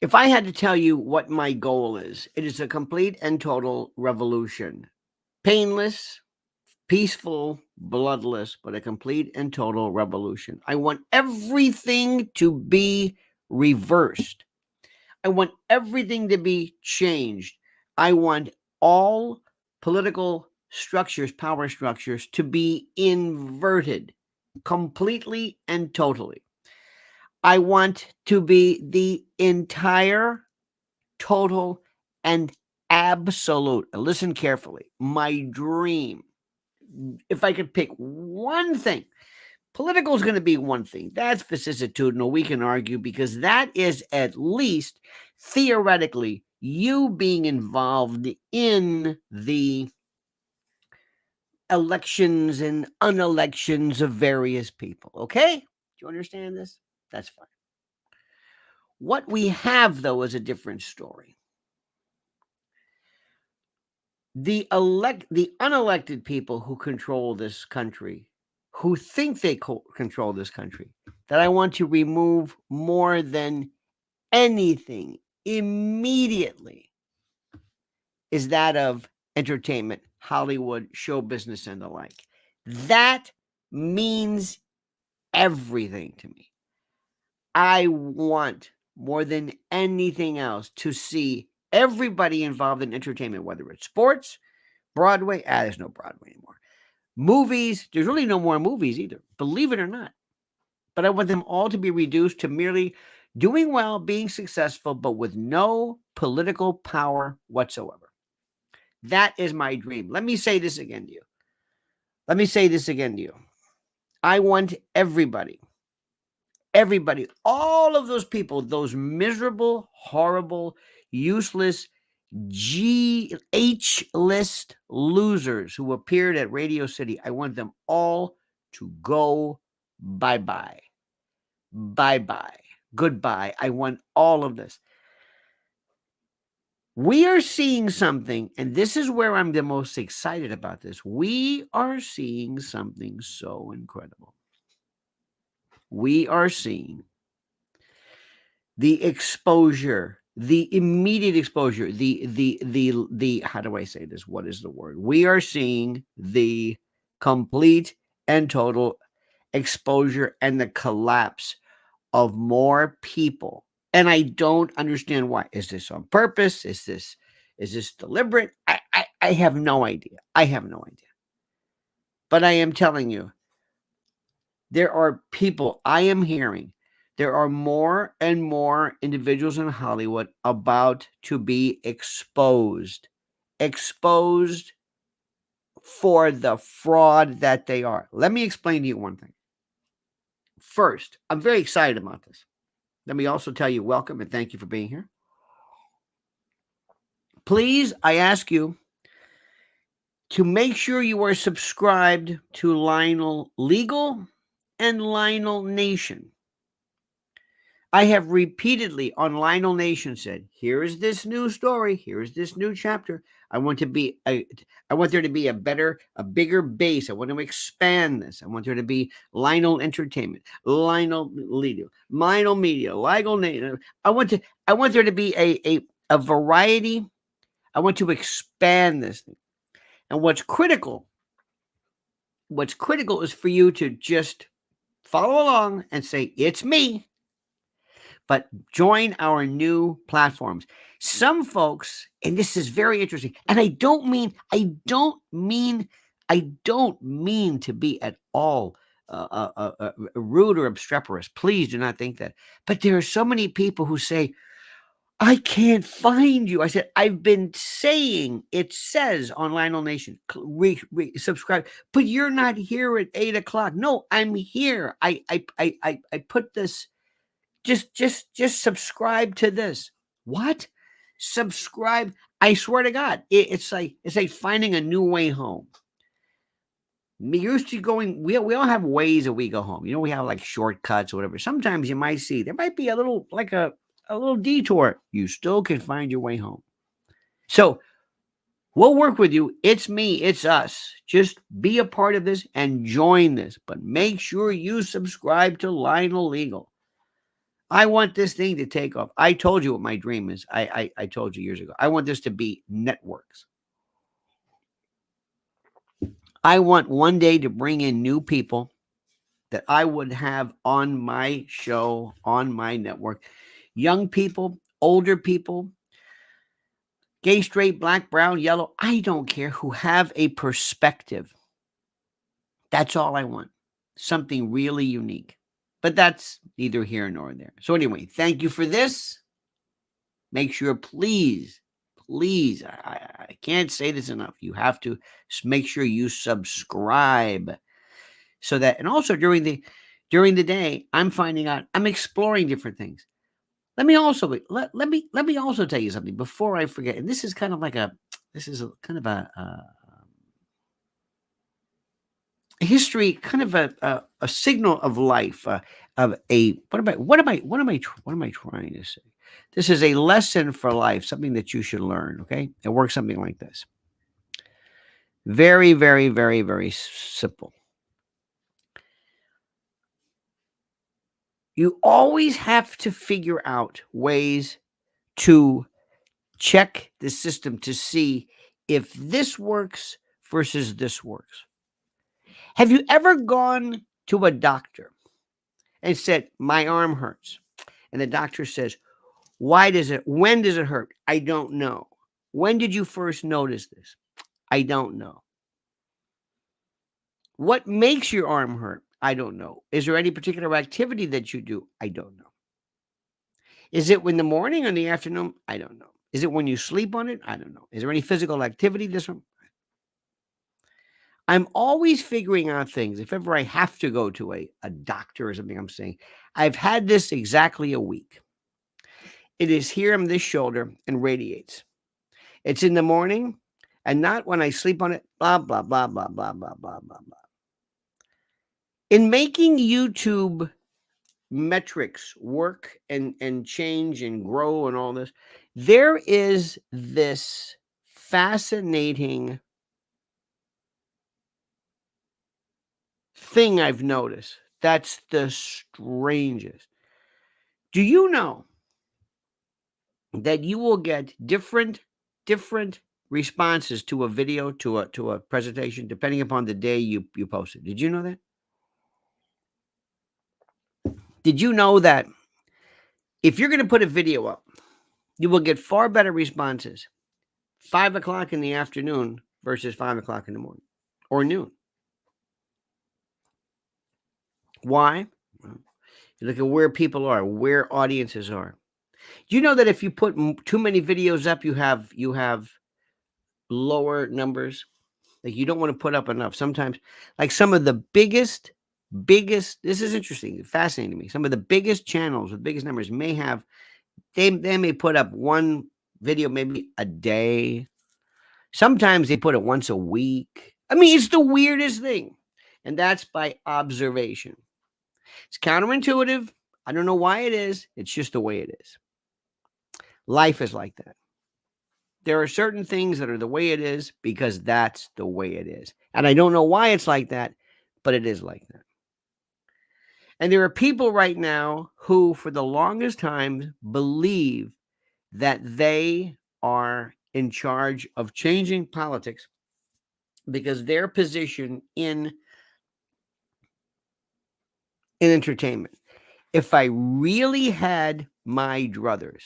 If I had to tell you what my goal is, it is a complete and total revolution. Painless, peaceful, bloodless, but a complete and total revolution. I want everything to be reversed. I want everything to be changed. I want all political structures, power structures, to be inverted completely and totally. I want to be the entire, total, and absolute. Listen carefully. My dream. If I could pick one thing, political is going to be one thing. That's vicissitudinal. We can argue because that is at least theoretically you being involved in the elections and unelections of various people. Okay? Do you understand this? That's fine. What we have, though, is a different story. The unelected people who control this country, who think they control this country, that I want to remove more than anything immediately, is that of entertainment, Hollywood, show business, and the like. That means everything to me. I want more than anything else to see everybody involved in entertainment, whether it's sports, Broadway. There's no Broadway anymore. Movies, there's really no more movies either, believe it or not. But I want them all to be reduced to merely doing well, being successful, but with no political power whatsoever. That is my dream. Let me say this again to you. I want everybody, all of those people, those miserable, horrible, useless, H-list losers who appeared at Radio City, I want them all to go bye-bye. Bye-bye. Goodbye. I want all of this. We are seeing something, and this is where I'm the most excited about this. We are seeing something so incredible. We are seeing the exposure, the immediate exposure, the how do I say this? What is the word? We are seeing the complete and total exposure and the collapse of more people. And I don't understand why. Is this on purpose? Is this deliberate? I have no idea. But I am telling you, there are people I am hearing. There are more and more individuals in Hollywood about to be exposed for the fraud that they are. Let me explain to you one thing. First, I'm very excited about this. Let me also tell you welcome and thank you for being here. Please, I ask you to make sure you are subscribed to Lionel Legal and Lionel Nation. I have repeatedly on Lionel Nation said, here is this new story. Here is this new chapter. I want there to be a bigger base. I want to expand this. I want there to be Lionel Entertainment, Lionel Legal, Lionel Media, Lionel Nation. I want there to be a variety. I want to expand this thing. And what's critical is for you to just follow along and say, it's me. But join our new platforms. Some folks, and this is very interesting, and I don't mean to be at all rude or obstreperous. Please do not think that. But there are so many people who say, I can't find you. I said, I've been saying, it says on Lionel Nation, subscribe, but you're not here at 8:00. No, I'm here. I put this. Just subscribe to this. What? Subscribe. I swear to God, it's like finding a new way home. We used to going. We all have ways that we go home. We have like shortcuts or whatever. Sometimes you might see there might be a little detour. You still can find your way home. So we'll work with you. It's me. It's us. Just be a part of this and join this. But make sure you subscribe to Lionel Legal. I want this thing to take off. I told you what my dream is. I told you years ago. I want this to be networks. I want one day to bring in new people that I would have on my show, on my network. Young people, older people, gay, straight, black, brown, yellow, I don't care, who have a perspective. That's all I want. Something really unique. But that's neither here nor there. So anyway, thank you for this. Make sure, please, I can't say this enough. You have to make sure you subscribe so that, and also during the day, I'm finding out, I'm exploring different things. Let me also let me also tell you something before I forget. And this is kind of like this is a kind of a history, kind of a signal of life, of a what am I trying to say? This is a lesson for life, something that you should learn. Okay, it works something like this. Very, very, very, very simple. You always have to figure out ways to check the system to see if this works versus this works. Have you ever gone to a doctor and said, "My arm hurts"? And the doctor says, when does it hurt? I don't know. When did you first notice this? I don't know. What makes your arm hurt? I don't know. Is there any particular activity that you do? I don't know. Is it in the morning or in the afternoon? I don't know. Is it when you sleep on it? I don't know. Is there any physical activity this one? I'm always figuring out things. If ever I have to go to a doctor or something, I'm saying, I've had this exactly a week. It is here on this shoulder and radiates. It's in the morning and not when I sleep on it, blah, blah, blah, blah, blah, blah, blah, blah, blah. In making YouTube metrics work and change and grow and all this, there is this fascinating thing I've noticed that's the strangest. Do you know that you will get different responses to a video, to a presentation, depending upon the day you post it? Did you know that? Did you know that if you're going to put a video up, you will get far better responses 5 o'clock in the afternoon versus 5 o'clock in the morning or noon? Why? Well, you look at where people are, where audiences are. Do you know that if you put too many videos up, you have lower numbers? Like, you don't want to put up enough. Sometimes, like some of the biggest, this is interesting, fascinating to me. Some of the biggest channels with biggest numbers they may put up one video maybe a day. Sometimes they put it once a week. I mean, it's the weirdest thing. And that's by observation. It's counterintuitive. I don't know why it is. It's just the way it is. Life is like that. There are certain things that are the way it is because that's the way it is. And I don't know why it's like that, but it is like that. And there are people right now who, for the longest time, believe that they are in charge of changing politics because their position in entertainment. If I really had my druthers,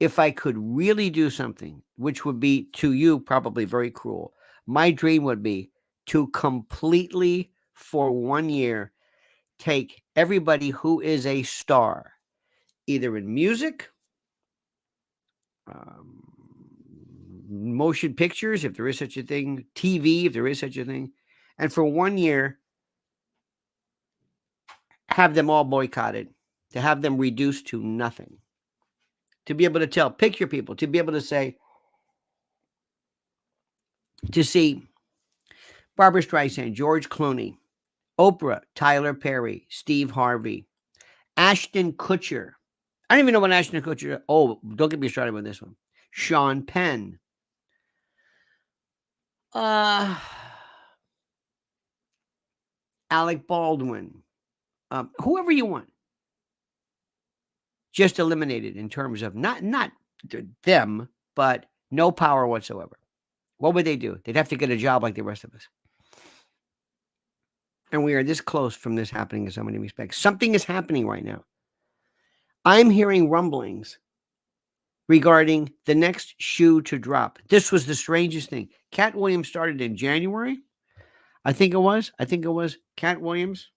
if I could really do something, which would be to you probably very cruel, my dream would be to completely, for 1 year, take everybody who is a star, either in music, um, motion pictures, if there is such a thing, TV, if there is such a thing, and for 1 year, have them all boycotted, to have them reduced to nothing, to be able to tell, pick your people, to be able to say, to see Barbara Streisand, George Clooney, Oprah, Tyler Perry, Steve Harvey, Ashton Kutcher. I don't even know what Ashton Kutcher. Oh, don't get me started with this one. Sean Penn. Uh, Alec Baldwin. Whoever you want. just eliminated in terms of not them, but no power whatsoever. What would they do? They'd have to get a job like the rest of us. And we are this close from this happening in so many respects. Something is happening right now. I'm hearing rumblings regarding the next shoe to drop. This was the strangest thing. Cat Williams started in January. I think it was Cat Williams.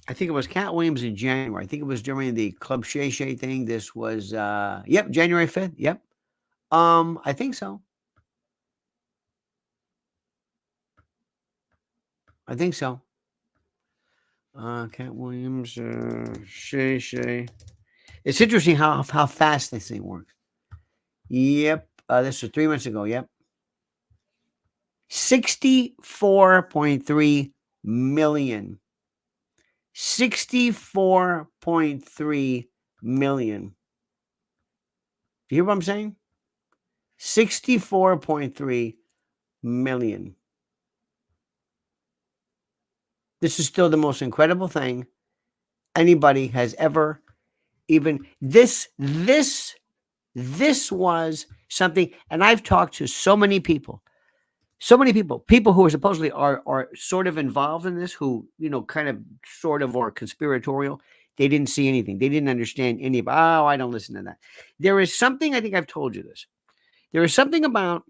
I think it was Cat Williams in January. I think it was during the Club Shay Shay thing. This was January 5th. Yep. I think so. I think so. Cat Williams, Shay Shay. It's interesting how fast this thing works. Yep. This was 3 months ago. Yep. 64.3 million. 64.3 million. You hear what I'm saying? 64.3 million. This is still the most incredible thing anybody has ever even this was something, and I've talked to so many people who are supposedly are sort of involved in this, who, kind of sort of are conspiratorial. They didn't see anything. They didn't understand any of, I don't listen to that. There is something, I think I've told you this. There is something about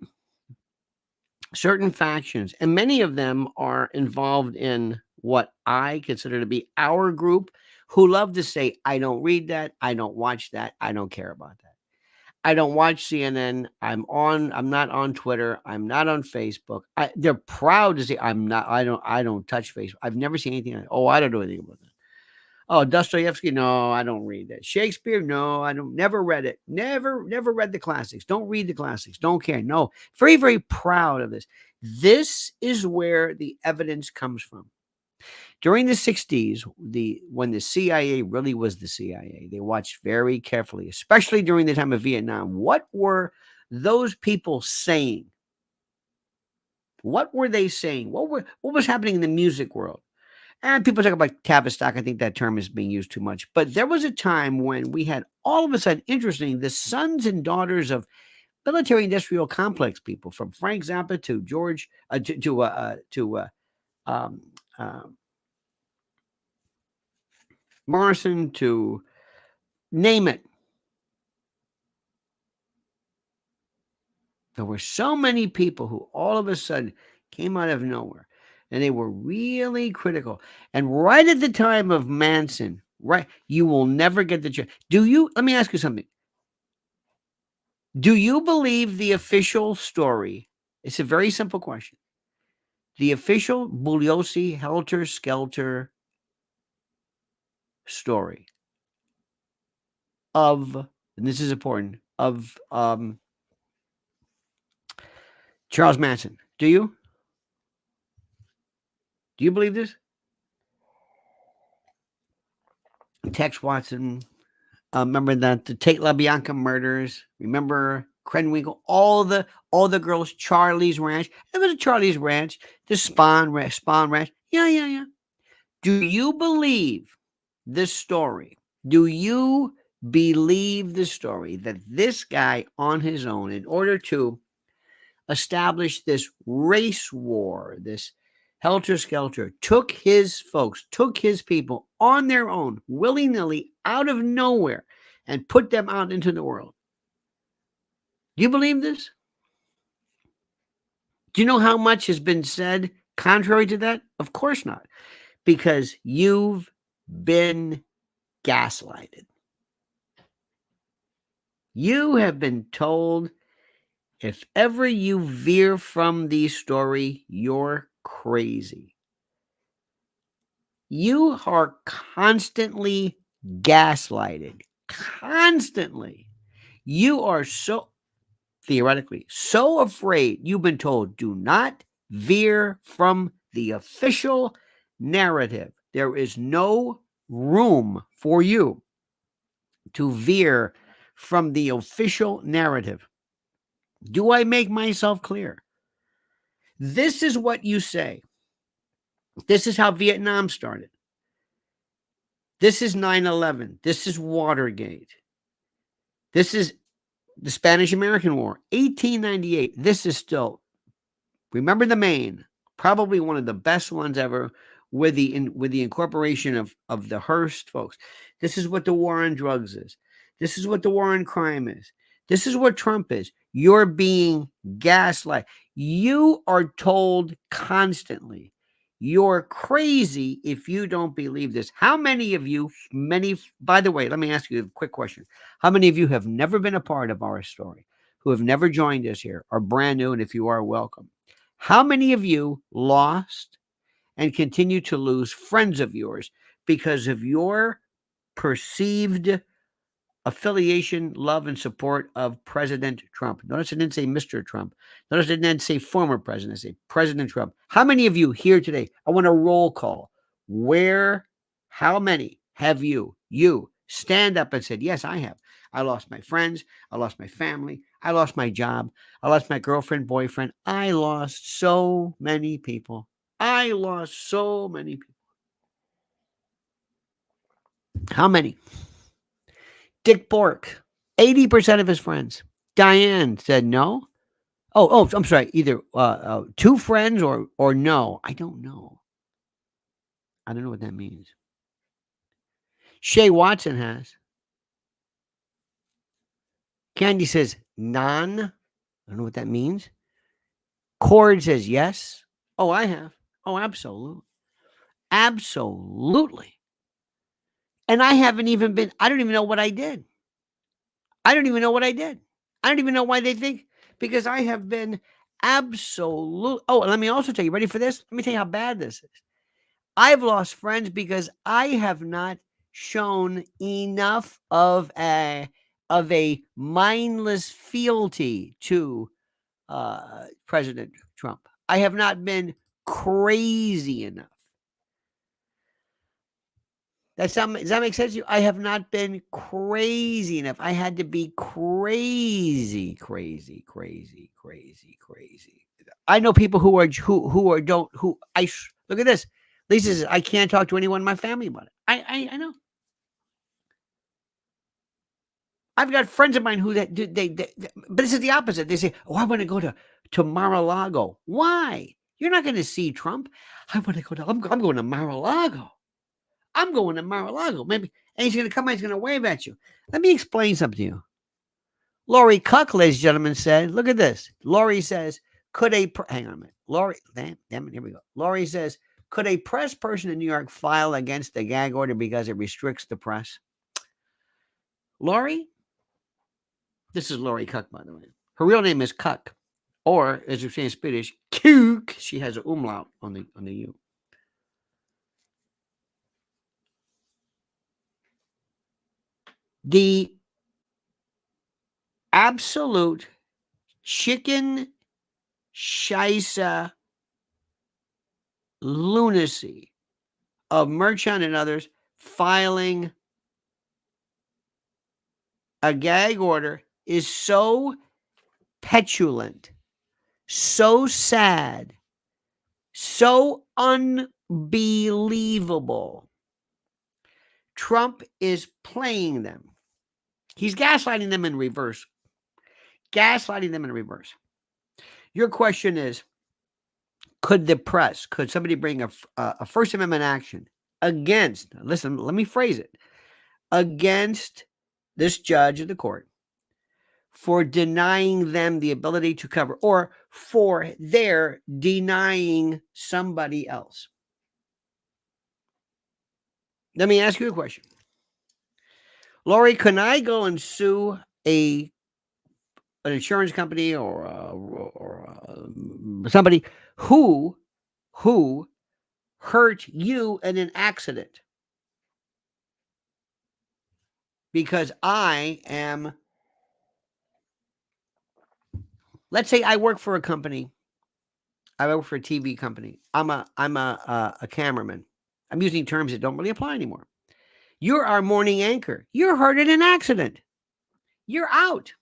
certain factions, and many of them are involved in what I consider to be our group, who love to say, I don't read that, I don't watch that, I don't care about that. I don't watch CNN. I'm not on Twitter. I'm not on Facebook. They're proud to say I don't touch Facebook. I've never seen anything. I don't know anything about that. Oh, Dostoevsky, no, I don't read that. Shakespeare, no, I don't. Never read it. Never read the classics. Don't read the classics. Don't care. No, very, very proud of this. This is where the evidence comes from. During the 60s, when the CIA really was the CIA, they watched very carefully, especially during the time of Vietnam. What were those people saying? What were they saying? What was happening in the music world? And people talk about Tavistock. I think that term is being used too much. But there was a time when we had all of a sudden, interesting, the sons and daughters of military-industrial complex people, from Frank Zappa to George Morrison, to name it. There were so many people who all of a sudden came out of nowhere, and they were really critical. And right at the time of Manson, right, you will never get the chance. Let me ask you something. Do you believe the official story? It's a very simple question. The official Bugliosi Helter Skelter story of, and this is important, of Charles Manson. Do you? Do you believe this? Tex Watson. Remember that the Tate LaBianca murders. Remember Krenwinkel. All the girls. Charlie's Ranch. It was a Charlie's Ranch. The Spawn Ranch. Yeah. Do you believe this story? Do you believe the story that this guy on his own, in order to establish this race war, this helter-skelter, took his folks, took his people on their own, willy-nilly, out of nowhere, and put them out into the world? Do you believe this? Do you know how much has been said contrary to that? Of course not, because you've been gaslighted. You have been told, if ever you veer from the story, you're crazy. You are constantly gaslighted. Constantly. You are theoretically, so afraid. You've been told, do not veer from the official narrative. There is no room for you to veer from the official narrative. Do I make myself clear? This is what you say. This is how Vietnam started. This is 9/11. This is Watergate. This is the Spanish-American War, 1898. This is still, remember the Maine, probably one of the best ones ever with the incorporation of the Hearst folks. This is what the war on drugs is. This is what the war on crime is. This is what Trump is. You're being gaslight. You are told constantly you're crazy if you don't believe this. How many of you, by the way, let me ask you a quick question. How many of you have never been a part of our story, who have never joined us here, are brand new, and if you are, welcome? How many of you lost and continue to lose friends of yours because of your perceived affiliation, love, and support of President Trump? Notice I didn't say Mr. Trump. Notice I didn't say former president. I say President Trump. How many of you here today? I want a roll call. How many have you stand up and said, yes, I have. I lost my friends. I lost my family. I lost my job. I lost my girlfriend, boyfriend. I lost so many people. I lost so many people. How many? Dick Bork, 80% of his friends. Diane said no. Oh, I'm sorry. Either two friends or no. I don't know. I don't know what that means. Shay Watson has. Candy says non. I don't know what that means. Cord says yes. Oh, I have. Oh, absolutely. Absolutely. And I haven't even been, I don't even know what I did. I don't even know what I did. I don't even know why they think, because I have been absolute. Oh, and let me also tell you, ready for this? Let me tell you how bad this is. I've lost friends because I have not shown enough of a mindless fealty to President Trump. I have not been crazy enough. Does that make sense to you? I have not been crazy enough. I had to be crazy. I know people who look at this. Lisa says, I can't talk to anyone in my family about it. I know. I've got friends of mine who but this is the opposite. They say, oh, I want to go to Mar-a-Lago. Why? You're not going to see Trump. I'm going to Mar-a-Lago. I'm going to Mar-a-Lago. Maybe, and he's going to come and he's going to wave at you. Let me explain something to you. Lori Cuck, ladies and gentlemen, said, look at this. Lori says, hang on a minute. Lori, damn it, here we go. Lori says, could a press person in New York file against the gag order because it restricts the press? Lori? This is Lori Cuck, by the way. Her real name is Cuck. Or, as you say in Spanish, Kuk. She has an umlaut on the U. The absolute chicken scheisse lunacy of Merchant and others filing a gag order is so petulant, so sad, so unbelievable. Trump is playing them. He's gaslighting them in reverse. Your question is, could somebody bring a First Amendment action against, listen, let me phrase it, against this judge of the court for denying them the ability to cover, or for their denying somebody else? Let me ask you a question. Lori, can I go and sue an insurance company or somebody who hurt you in an accident? Because let's say I work for a company. I work for a TV company. I'm a cameraman. I'm using terms that don't really apply anymore. You're our morning anchor. You're hurt in an accident. You're out.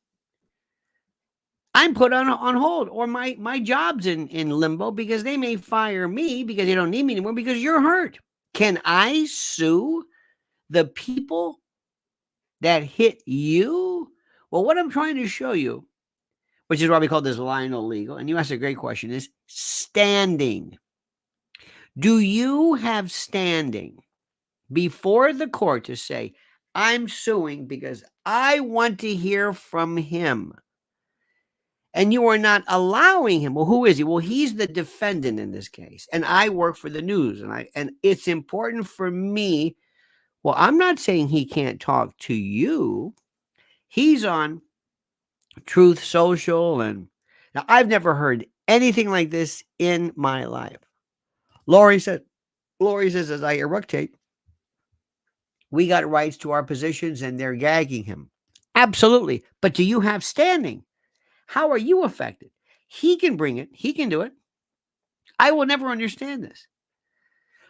I'm put on hold, or my job's in limbo because they may fire me because they don't need me anymore because you're hurt. Can I sue The people that hit you, well, what I'm trying to show you, which is why we call this Lionel legal, and you asked a great question, is standing. Do you have standing before the court to say, I'm suing because I want to hear from him? And you are not allowing him. Well, who is he? Well, he's the defendant in this case. And I work for the news. And it's important for me. Well, I'm not saying he can't talk to you. He's on Truth Social. And now I've never heard anything like this in my life. Lori says, as I eructate, we got rights to our positions and they're gagging him. Absolutely. But do you have standing? How are you affected? He can bring it. He can do it. I will never understand this.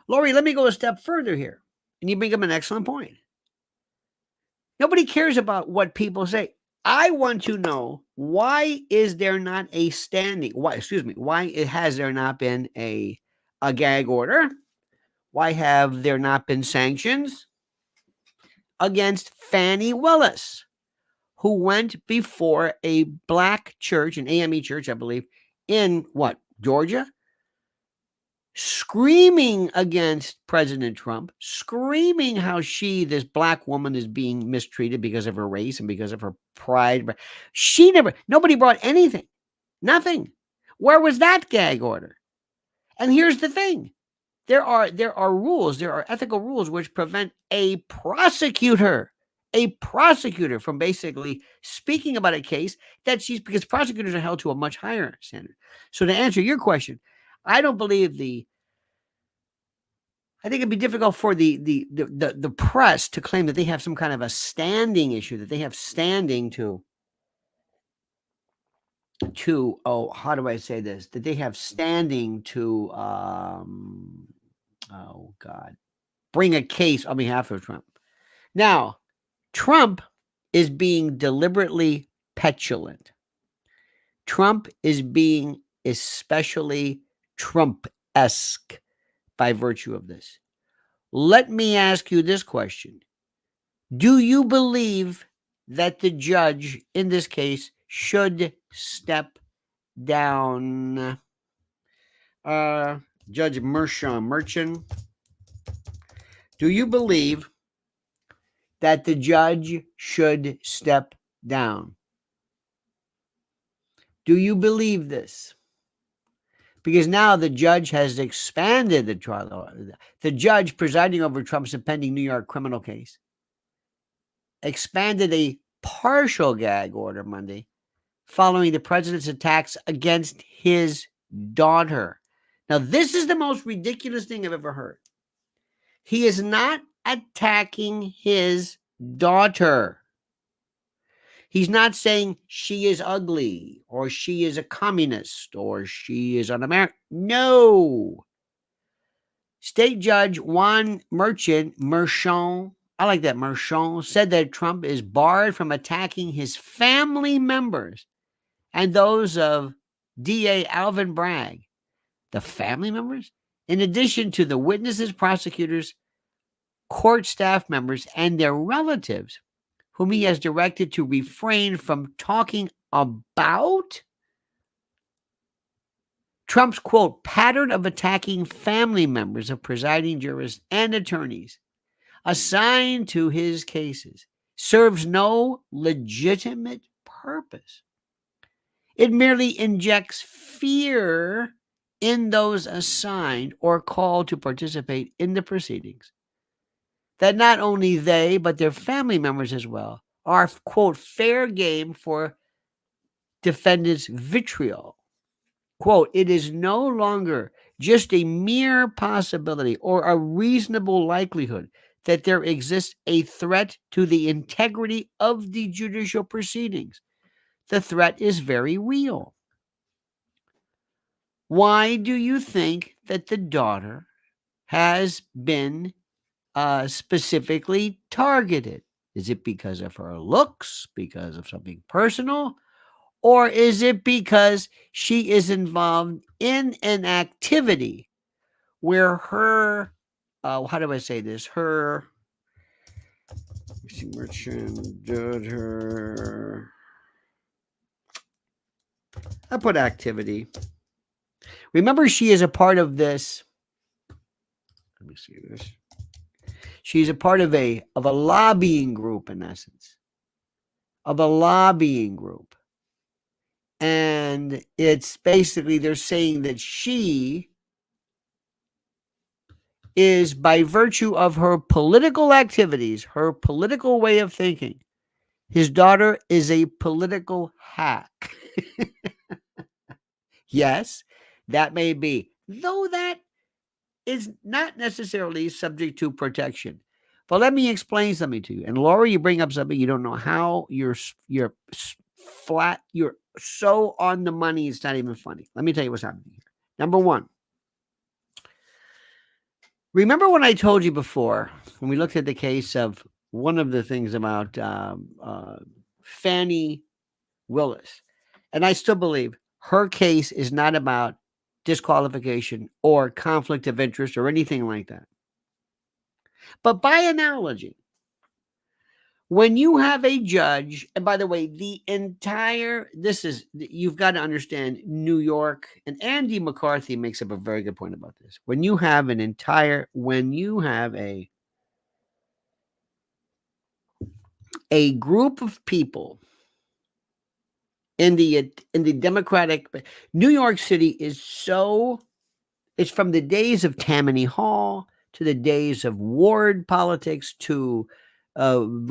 Lori, let me go a step further here. And you bring up an excellent point. Nobody cares about what people say. I want to know, why is there not a standing? Why has there not been a gag order? Why have there not been sanctions against Fannie Willis, who went before a black church, an AME church, I believe, in Georgia, screaming against President Trump, screaming how this black woman is being mistreated because of her race and because of her pride. Nobody brought anything, nothing. Where was that gag order? And here's the thing. There are rules, there are ethical rules which prevent a prosecutor from basically speaking about a case because prosecutors are held to a much higher standard. So to answer your question, I don't believe I think it'd be difficult for the press to claim that they have some kind of a standing issue, that they have standing to how do I say this? That they have standing to bring a case on behalf of Trump. Now, Trump is being deliberately petulant. Trump is being especially Trump-esque by virtue of this. Let me ask you this question. Do you believe that the judge in this case should step down? Judge Merchan, do you believe that the judge should step down? Do you believe this? Because now the judge has expanded the trial. The judge presiding over Trump's impending New York criminal case expanded a partial gag order Monday following the president's attacks against his daughter. Now, this is the most ridiculous thing I've ever heard. He is not attacking his daughter. He's not saying she is ugly or she is a communist or she is un-American. No. State Judge Juan Merchan, I like that, Merchan, said that Trump is barred from attacking his family members and those of DA Alvin Bragg. The family members? In addition to the witnesses, prosecutors, court staff members, and their relatives, whom he has directed to refrain from talking about Trump's, quote, pattern of attacking family members of presiding jurists and attorneys assigned to his cases serves no legitimate purpose. It merely injects fear in those assigned or called to participate in the proceedings, that not only they, but their family members as well, are, quote, fair game for defendants' vitriol. Quote, it is no longer just a mere possibility or a reasonable likelihood that there exists a threat to the integrity of the judicial proceedings. The threat is very real. Why do you think that the daughter has been specifically targeted? Is it because of her looks, because of something personal, or is it because she is involved in an activity where her, how do I say this? Her Merchant did her. I put activity. Remember, she is a part of this. Let me see this. She's a part of a lobbying group, in essence, of a lobbying group, and it's basically they're saying that she is, by virtue of her political activities, her political way of thinking, his daughter is a political hack. Yes, that may be, though that is not necessarily subject to protection. But let me explain something to you. And Laura, you bring up something you don't know how you're flat. You're so on the money. It's not even funny. Let me tell you what's happening here. Number one, remember when I told you before when we looked at the case of one of the things about Fannie Willis, and I still believe her case is not about disqualification or conflict of interest or anything like that. But by analogy, when you have a judge, and by the way, you've got to understand New York, and Andy McCarthy makes up a very good point about this. When you have a group of people in the Democratic, New York City is so, it's from the days of Tammany Hall to the days of ward politics to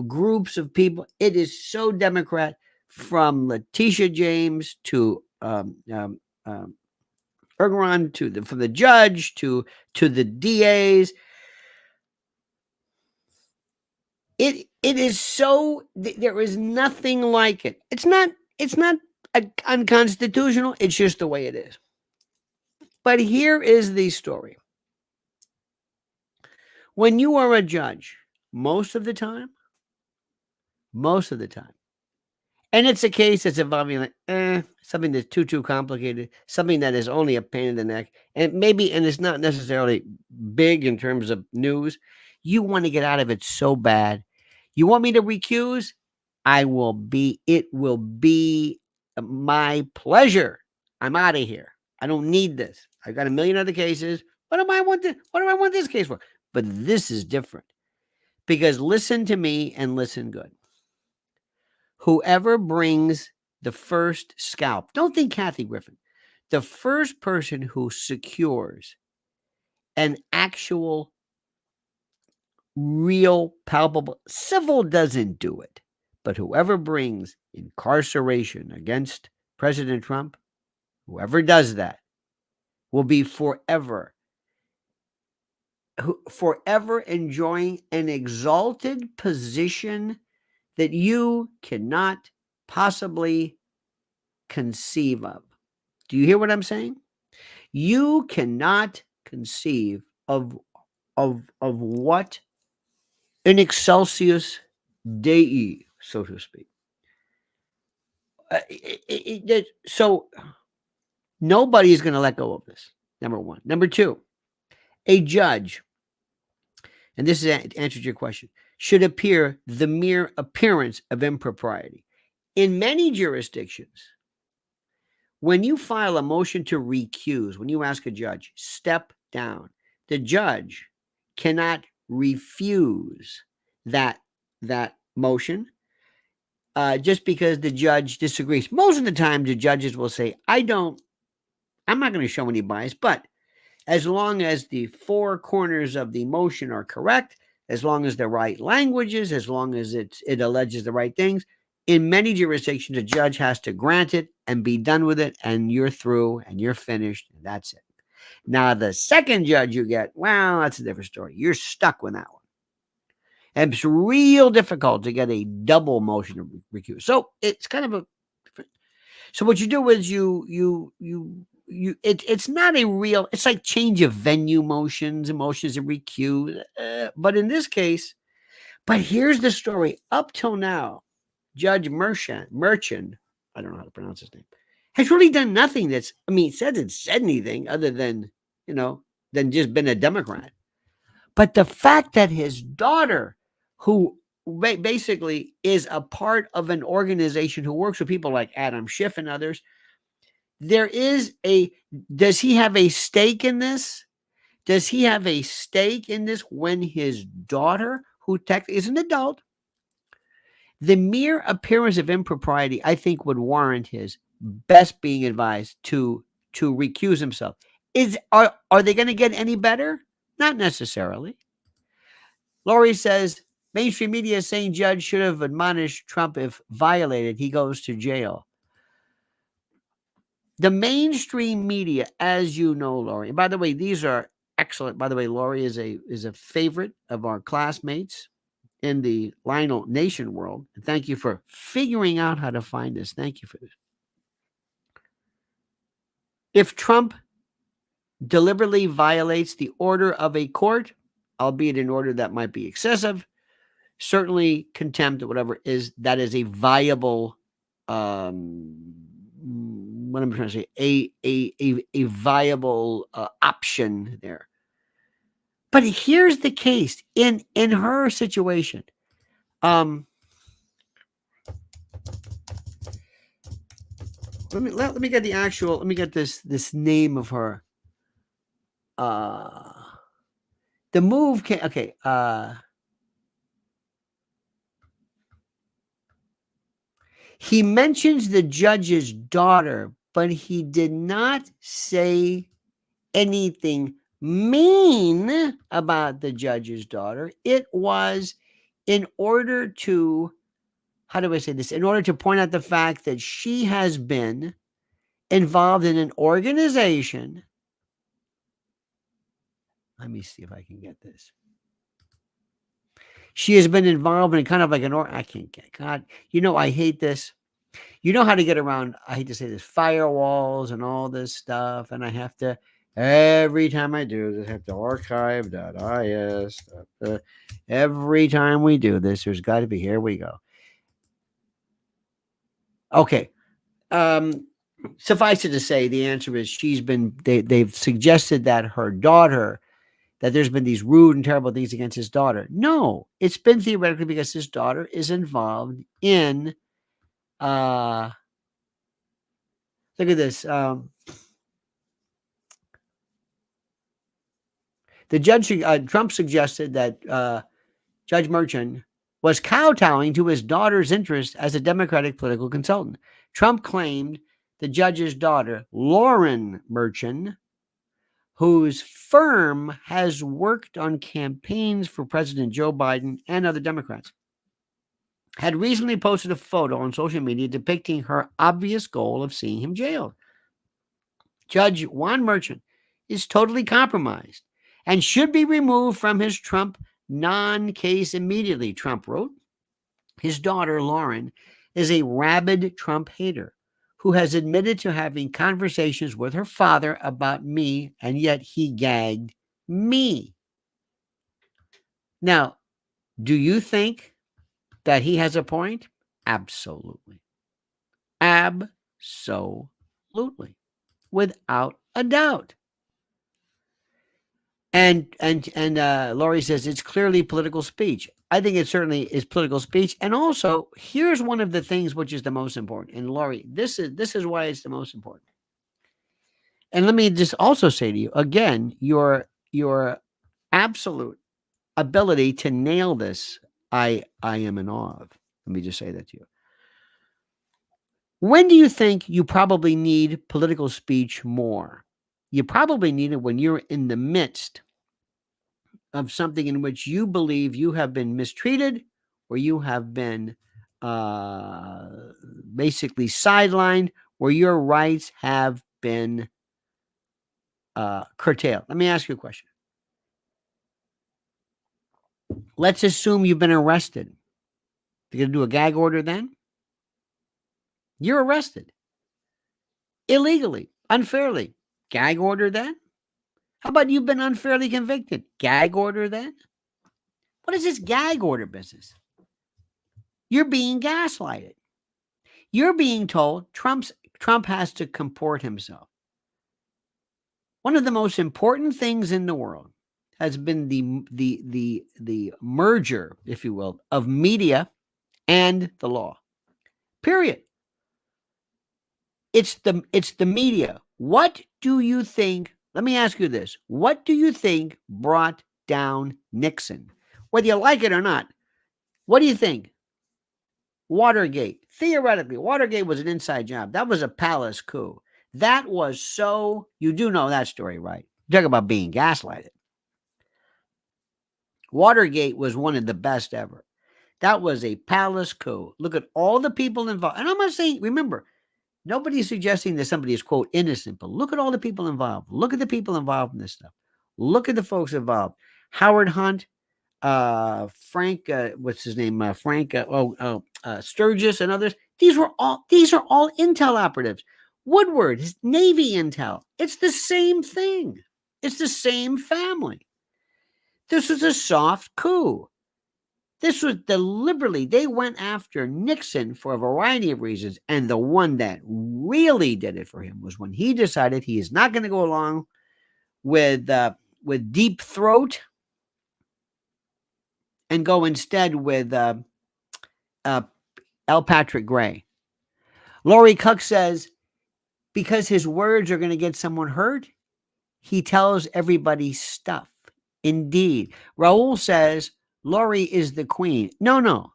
groups of people. It is so Democrat, from Letitia James to Ergeron to from the judge to the DAs. It is so, there is nothing like it. It's not unconstitutional. It's just the way it is. But here is the story. When you are a judge, most of the time, and it's a case that's involving like, something that's too complicated, something that is only a pain in the neck, and it's not necessarily big in terms of news. You want to get out of it so bad. You want me to recuse? It will be my pleasure. I'm out of here. I don't need this. I've got a million other cases. What do I want this case for? But this is different. Because listen to me and listen good. Whoever brings the first scalp, don't think Kathy Griffin, the first person who secures an actual, real, palpable, civil doesn't do it, but whoever brings incarceration against President Trump, whoever does that will be forever enjoying an exalted position that you cannot possibly conceive of. Do you hear what I'm saying? You cannot conceive of what an excelsius Dei, so to speak. So nobody is going to let go of this. Number one. Number two, a judge, and this answers your question, should appear the mere appearance of impropriety. In many jurisdictions, when you file a motion to recuse, when you ask a judge, step down, the judge cannot refuse that motion just because the judge disagrees. Most of the time, the judges will say, I'm not going to show any bias, but as long as the four corners of the motion are correct, as long as the right languages, as long as it alleges the right things, in many jurisdictions, a judge has to grant it and be done with it, and you're through and you're finished, and that's it. Now, the second judge you get, well, that's a different story. You're stuck with that one. And it's real difficult to get a double motion to recuse. So it's kind of a, so what you do is it's not a real, it's like change of venue motions of recuse. But in this case, but here's the story. Up till now, Judge Merchant, I don't know how to pronounce his name, has really done nothing hasn't said anything other than, than just been a Democrat. But the fact that his daughter, who basically is a part of an organization who works with people like Adam Schiff and others, does he have a stake in this? Does he have a stake in this when his daughter, who technically is an adult, the mere appearance of impropriety, I think, would warrant his best being advised to recuse himself. Are they going to get any better? Not necessarily. Lori says mainstream media is saying judge should have admonished Trump if violated, he goes to jail. The mainstream media, as you know, Lori. By the way, these are excellent. By the way, Lori is a favorite of our classmates in the Lionel Nation world. And thank you for figuring out how to find this. Thank you for this. If Trump deliberately violates the order of a court, albeit an order that might be excessive, certainly contempt or whatever that is a viable what I'm trying to say, a viable option there. But here's the case in her situation. Let me get the actual. Let me get this name of her. The move came. Okay. He mentions the judge's daughter, but he did not say anything mean about the judge's daughter. It was in order to, how do I say this? In order to point out the fact that she has been involved in an organization. Let me see if I can get this. She has been involved in kind of like I can't get, God, I hate this. You know how to get around, I hate to say this, firewalls and all this stuff. And I have to, every time I do this, I have to archive.is. Every time we do this, there's got to be, here we go. Okay. Suffice it to say, the answer is they've suggested that her daughter, that there's been these rude and terrible things against his daughter. No, it's been theoretically because his daughter is involved in, look at this. The judge, Trump suggested that Judge Merchan was kowtowing to his daughter's interest as a Democratic political consultant. Trump claimed the judge's daughter, Lauren Merchan, whose firm has worked on campaigns for President Joe Biden and other Democrats, had recently posted a photo on social media depicting her obvious goal of seeing him jailed. Judge Juan Merchan is totally compromised and should be removed from his Trump non-case immediately, Trump wrote. His daughter, Lauren, is a rabid Trump hater who has admitted to having conversations with her father about me, and yet he gagged me. Now, do you think that he has a point? Absolutely. Absolutely. Without a doubt. And Laurie says it's clearly political speech. I think it certainly is political speech. And also, here's one of the things which is the most important. And Laurie, this is why it's the most important. And let me just also say to you again, your absolute ability to nail this, I am in awe of. Let me just say that to you. When do you think you probably need political speech more? You probably need it when you're in the midst of something in which you believe you have been mistreated or you have been basically sidelined, where your rights have been curtailed. Let me ask you a question. Let's assume you've been arrested. You're going to do a gag order then? You're arrested. Illegally, unfairly. Gag order then? How about you've been unfairly convicted? Gag order then? What is this gag order business? You're being gaslighted. You're being told Trump has to comport himself. One of the most important things in the world has been the merger, if you will, of media and the law. Period. It's the media. What do you think? Let me ask you this. What do you think brought down Nixon? Whether you like it or not, what do you think? Watergate. Theoretically, Watergate was an inside job. That was a palace coup. That was so, you do know that story, right? Talk about being gaslighted. Watergate was one of the best ever. That was a palace coup. Look at all the people involved. And I'm not saying, remember, nobody's suggesting that somebody is, quote, innocent, but look at all the people involved. Look at the people involved in this stuff. Look at the folks involved. Howard Hunt, Frank, what's his name? Frank, Sturgis and others. These are all intel operatives. Woodward, his Navy intel. It's the same thing. It's the same family. This was a soft coup. This was deliberately, they went after Nixon for a variety of reasons. And the one that really did it for him was when he decided he is not going to go along with Deep Throat and go instead with L. Patrick Gray. Lori Cook says, because his words are going to get someone hurt, he tells everybody stuff. Indeed. Raul says, Lori is the queen. No.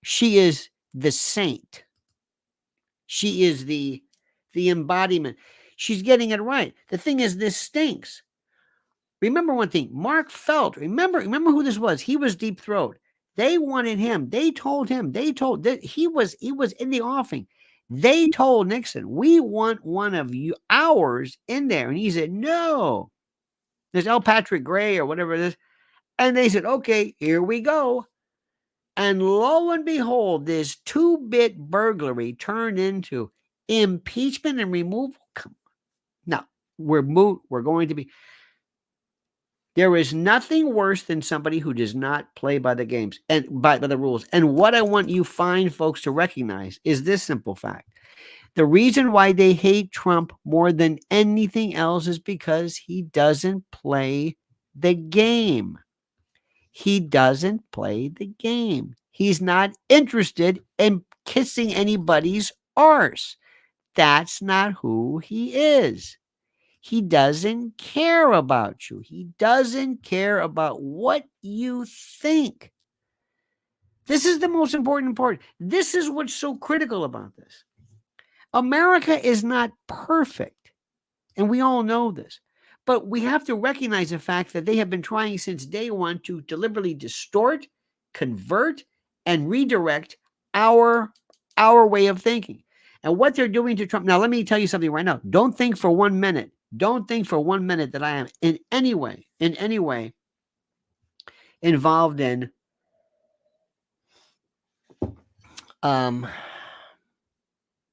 She is the saint. She is the embodiment. She's getting it right. The thing is, this stinks. Remember one thing, Mark Felt, remember who this was. He was Deep Throat. They wanted him. They told him, he was in the offing. They told Nixon, we want one of you, ours in there. And he said, no. There's L. Patrick Gray or whatever it is. And they said, okay, here we go. And lo and behold, this 2-bit burglary turned into impeachment and removal. Now, we're going to be. There is nothing worse than somebody who does not play by the games and by the rules. And what I want you fine folks to recognize is this simple fact. The reason why they hate Trump more than anything else is because he doesn't play the game. He doesn't play the game. He's not interested in kissing anybody's arse. That's not who he is. He doesn't care about you. He doesn't care about what you think. This is the most important part. This is what's so critical about this. America is not perfect, and we all know this. But we have to recognize the fact that they have been trying since day one to deliberately distort, convert, and redirect our way of thinking. And what they're doing to Trump. Now, let me tell you something right now. Don't think for 1 minute that I am in any way involved in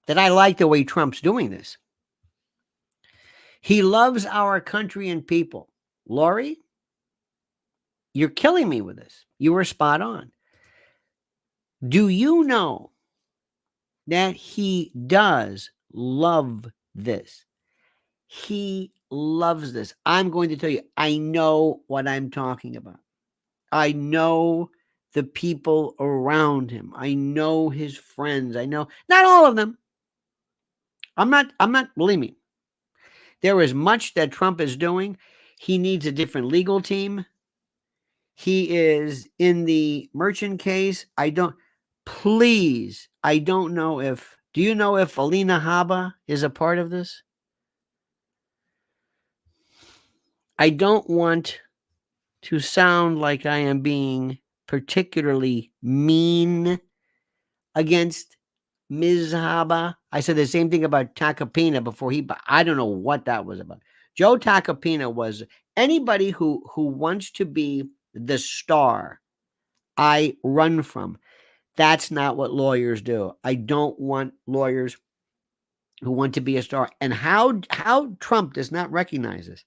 that I like the way Trump's doing this. He loves our country and people. Lori, you're killing me with this. You were spot on. Do you know that he does love this? He loves this. I'm going to tell you, I know what I'm talking about. I know the people around him. I know his friends. I know not all of them. I'm not, believe me. There is much that Trump is doing. He needs a different legal team. He is in the Merchant case. I don't know if, do you know if Alina Habba is a part of this? I don't want to sound like I am being particularly mean against Ms. Habba. I said the same thing about Tacopina before I don't know what that was about. Joe Tacopina was anybody who wants to be the star I run from. That's not what lawyers do. I don't want lawyers who want to be a star. And how Trump does not recognize this.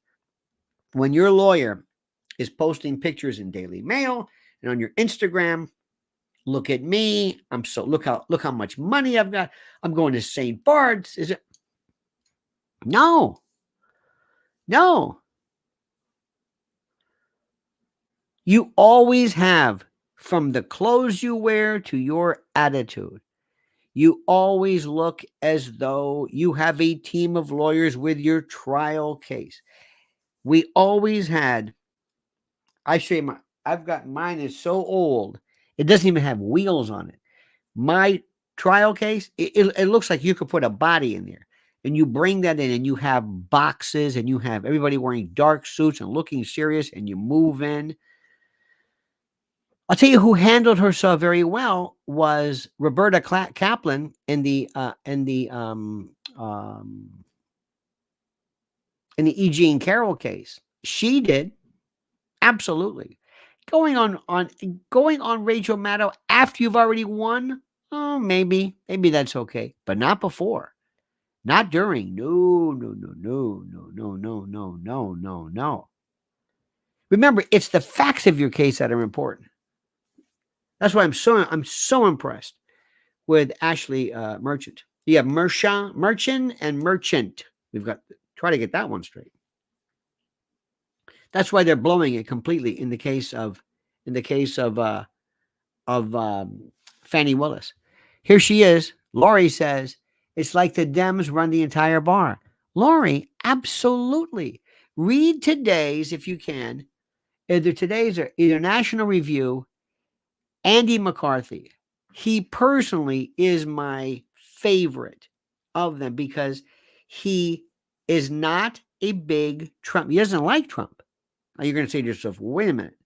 When your lawyer is posting pictures in Daily Mail and on your Instagram, look at me. Look how much money I've got. I'm going to St. Bart's. Is it? No. You always have, from the clothes you wear to your attitude. You always look as though you have a team of lawyers with your trial case. We always had, I show you my, I've got mine is so old, it doesn't even have wheels on it. My trial case, it looks like you could put a body in there. And you bring that in and you have boxes and you have everybody wearing dark suits and looking serious and you move in. I'll tell you who handled herself very well was Roberta Kaplan in the E. Jean Carroll case. She did absolutely going on Rachel Maddow after you've already won. Oh, maybe that's okay, but not before, not during. No, no, no, no, no, no, no, no, no, no, no. Remember, it's the facts of your case that are important. That's why I'm so impressed with Ashley Merchant. You have Merchant and Merchant. We've got try to get that one straight. That's why they're blowing it completely in the case of Fannie Willis. Here she is. Lori says it's like the Dems run the entire bar. Lori, absolutely. Read today's if you can. Either today's or either National Review. Andy McCarthy. He personally is my favorite of them because he is not a big Trump. He doesn't like Trump. Now you're going to say to yourself, wait a minute.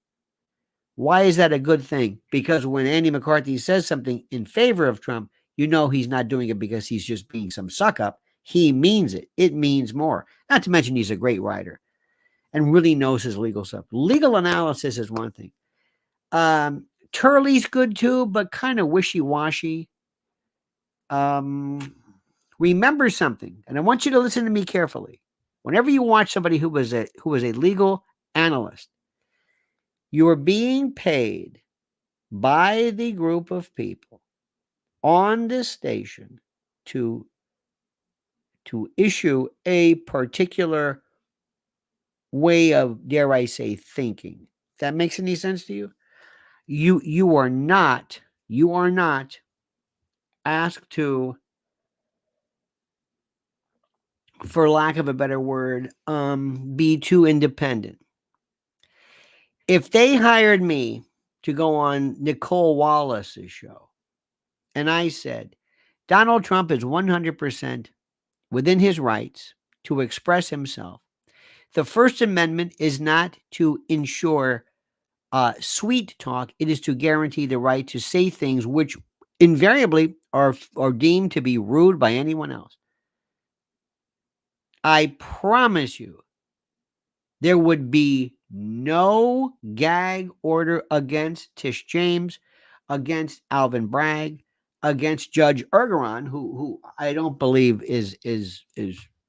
Why is that a good thing? Because when Andy McCarthy says something in favor of Trump, you know he's not doing it because he's just being some suck up. He means it. It means more. Not to mention he's a great writer and really knows his legal stuff. Legal analysis is one thing. Turley's good too, but kind of wishy-washy. Remember something, and I want you to listen to me carefully. Whenever you watch somebody who was a legal analyst, you are being paid by the group of people on this station to issue a particular way of, dare I say, thinking. If that makes any sense to you? You are not asked to, for lack of a better word, be too independent. If they hired me to go on Nicole Wallace's show, and I said, Donald Trump is 100% within his rights to express himself. The First Amendment is not to ensure sweet talk. It is to guarantee the right to say things which invariably are deemed to be rude by anyone else. I promise you, there would be no gag order against Tish James, against Alvin Bragg, against Judge Ergeron, who I don't believe is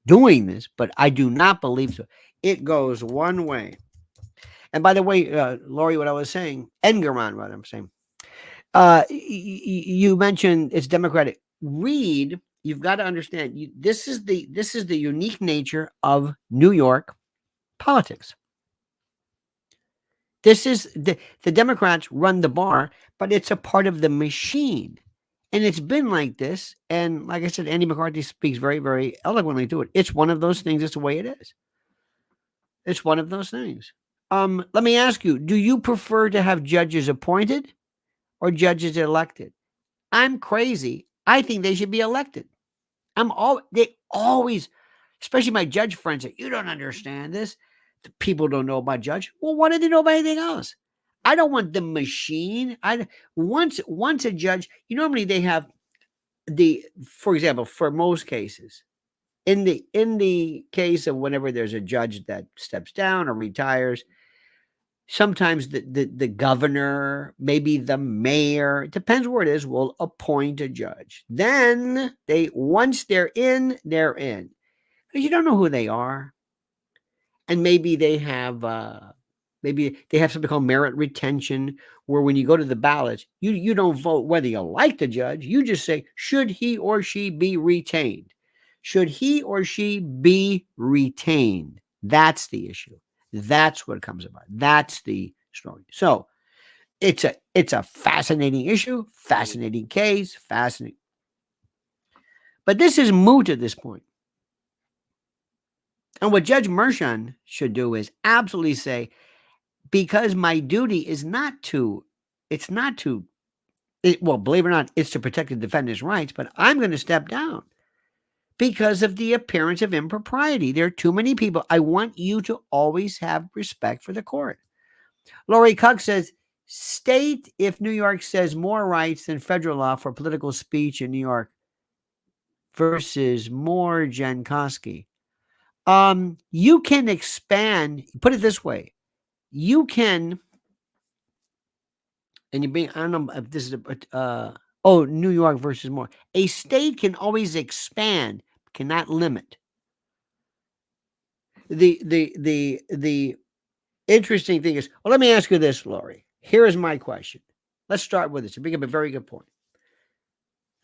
doing this, but I do not believe so. It goes one way. And by the way, Lori, what I was saying, Engeron, what I'm saying, you mentioned it's Democratic. Read, you've got to understand, this is the unique nature of New York politics. This is the Democrats run the bar, but it's a part of the machine. And it's been like this. And like I said, Andy McCarthy speaks very, very eloquently to it. It's one of those things. It's the way it is. It's one of those things. Let me ask you, do you prefer to have judges appointed or judges elected? I'm crazy. I think they should be elected. They always, especially my judge friends, say, you don't understand this. The people don't know about judge. Well, what do they know about anything else? I don't want the machine. Once a judge, normally they have for example, for most cases, in the case of whenever there's a judge that steps down or retires, sometimes the governor, maybe the mayor, it depends where it is, will appoint a judge. Then once they're in, they're in. Because you don't know who they are. And maybe they have something called merit retention, where when you go to the ballot, you don't vote whether you like the judge. You just say, should he or she be retained? Should he or she be retained? That's the issue. That's what comes about. That's the story. So it's a fascinating issue, fascinating case, fascinating. But this is moot at this point. And what Judge Mershon should do is absolutely say, because my duty is not to, it's not to, well, believe it or not, it's to protect the defendant's rights, but I'm going to step down because of the appearance of impropriety. There are too many people. I want you to always have respect for the court. Lori Cook says, state if New York says more rights than federal law for political speech in New York versus more Jankowski. You can expand, put it this way. You can, and you're being, I don't know if this is New York versus more. A state can always expand, cannot limit. The interesting thing is, well, let me ask you this, Lori. Here is my question. Let's start with this. You bring up a very good point.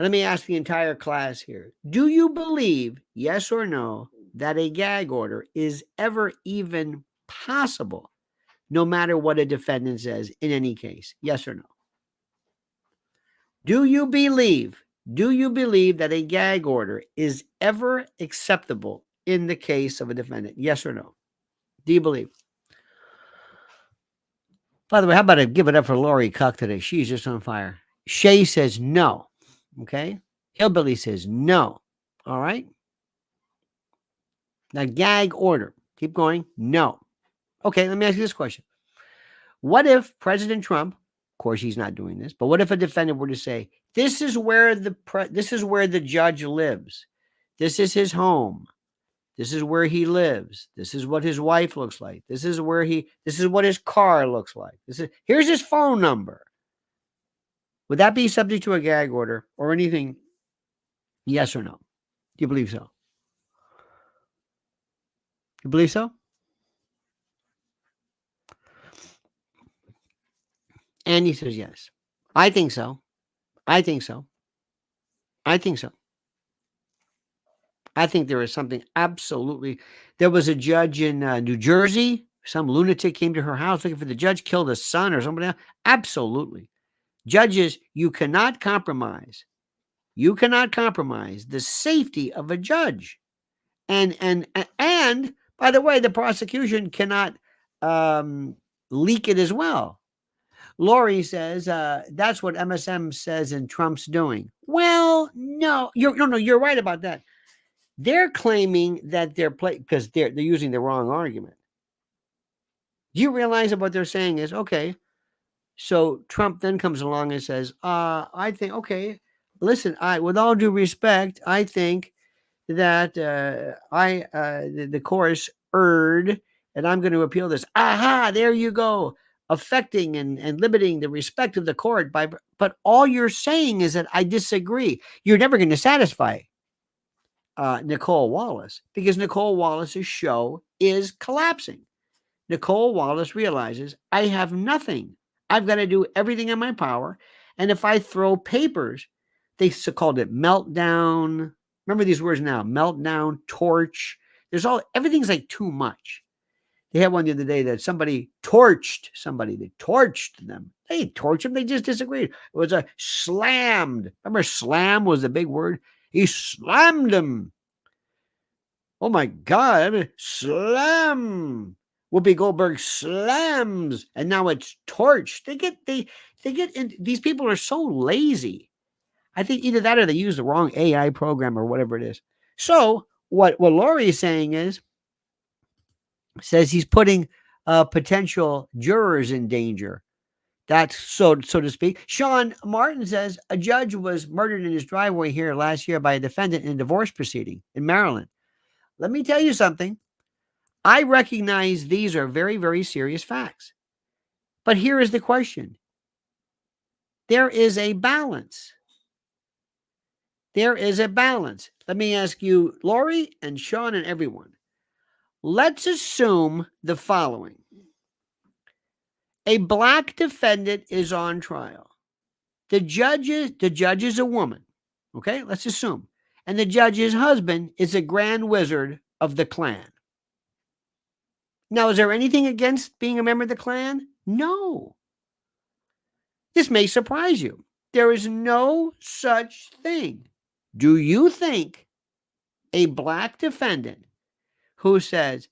Let me ask the entire class here. Do you believe, yes or no, that a gag order is ever even possible, no matter what a defendant says in any case? Yes or no? Do you believe that a gag order is ever acceptable in the case of a defendant? Yes or no? Do you believe? By the way, how about I give it up for Lori Cuck today? She's just on fire. Shay says no. Okay. Hillbilly says no. All right. Now, gag order. Keep going. No. Okay. Let me ask you this question. What if President Trump, of course, he's not doing this, but what if a defendant were to say, this is where the judge lives. This is his home. This is where he lives. This is what his wife looks like. This is what his car looks like. Here's his phone number. Would that be subject to a gag order or anything? Yes or no? Do you believe so? You believe so? Andy says yes. I think so. I think so. I think so. I think there is something absolutely. There was a judge in New Jersey. Some lunatic came to her house looking for the judge, killed his son or somebody else. Absolutely. Judges, you cannot compromise. You cannot compromise the safety of a judge. And by the way, the prosecution cannot leak it as well. Lori says that's what MSM says and Trump's doing. Well, no, you're right about that. They're claiming that because they're using the wrong argument. Do you realize that what they're saying is okay? So Trump then comes along and says, I think, okay, listen, with all due respect, I think that the course erred, and I'm going to appeal this. Aha, there you go. Affecting and limiting the respect of the court but all you're saying is that I disagree. You're never going to satisfy Nicole Wallace because Nicole Wallace's show is collapsing. Nicole Wallace realizes I have nothing. I've got to do everything in my power. And if I throw papers, they called it meltdown. Remember these words now, meltdown, torch. Everything's like too much. They had one the other day that somebody torched somebody. They torched them. They didn't torch them. They just disagreed. It was a slammed. Remember slam was the big word? He slammed him. Oh my God. I mean, slam. Whoopi Goldberg slams. And now it's torched. These people are so lazy. I think either that or they use the wrong AI program or whatever it is. So what Lori is saying says he's putting potential jurors in danger. That's so to speak. Sean Martin says a judge was murdered in his driveway here last year by a defendant in a divorce proceeding in Maryland. Let me tell you something. I recognize these are very, very serious facts. But here is the question. There is a balance. There is a balance. Let me ask you, Lori and Sean and everyone. Let's assume the following. A black defendant is on trial. The judge is a woman. Okay, let's assume. And the judge's husband is a grand wizard of the Klan. Now, is there anything against being a member of the Klan? No. This may surprise you. There is no such thing. Do you think a black defendant who says,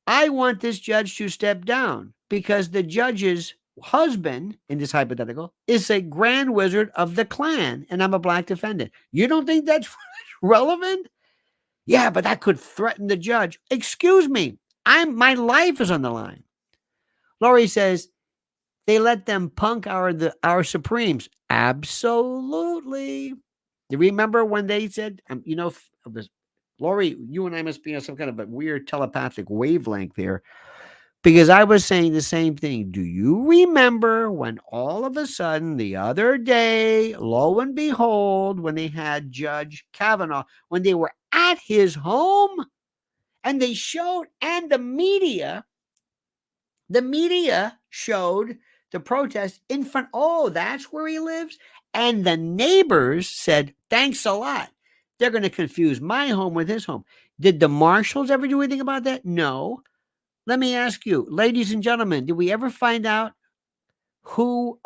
I want this judge to step down because the judge's husband, in this hypothetical, is a grand wizard of the Klan and I'm a black defendant? You don't think that's relevant? Yeah, but that could threaten the judge. Excuse me. My life is on the line. Lori says, they let them punk our Supremes. Absolutely. You remember when they said, Lori, you and I must be on some kind of a weird telepathic wavelength here, because I was saying the same thing. Do you remember when all of a sudden the other day, lo and behold, when they had Judge Kavanaugh, when they were at his home and they showed, and the media showed the protest in front. Oh, that's where he lives. And the neighbors said, thanks a lot. They're going to confuse my home with his home. Did the marshals ever do anything about that? No. Let me ask you, ladies and gentlemen, did we ever find out who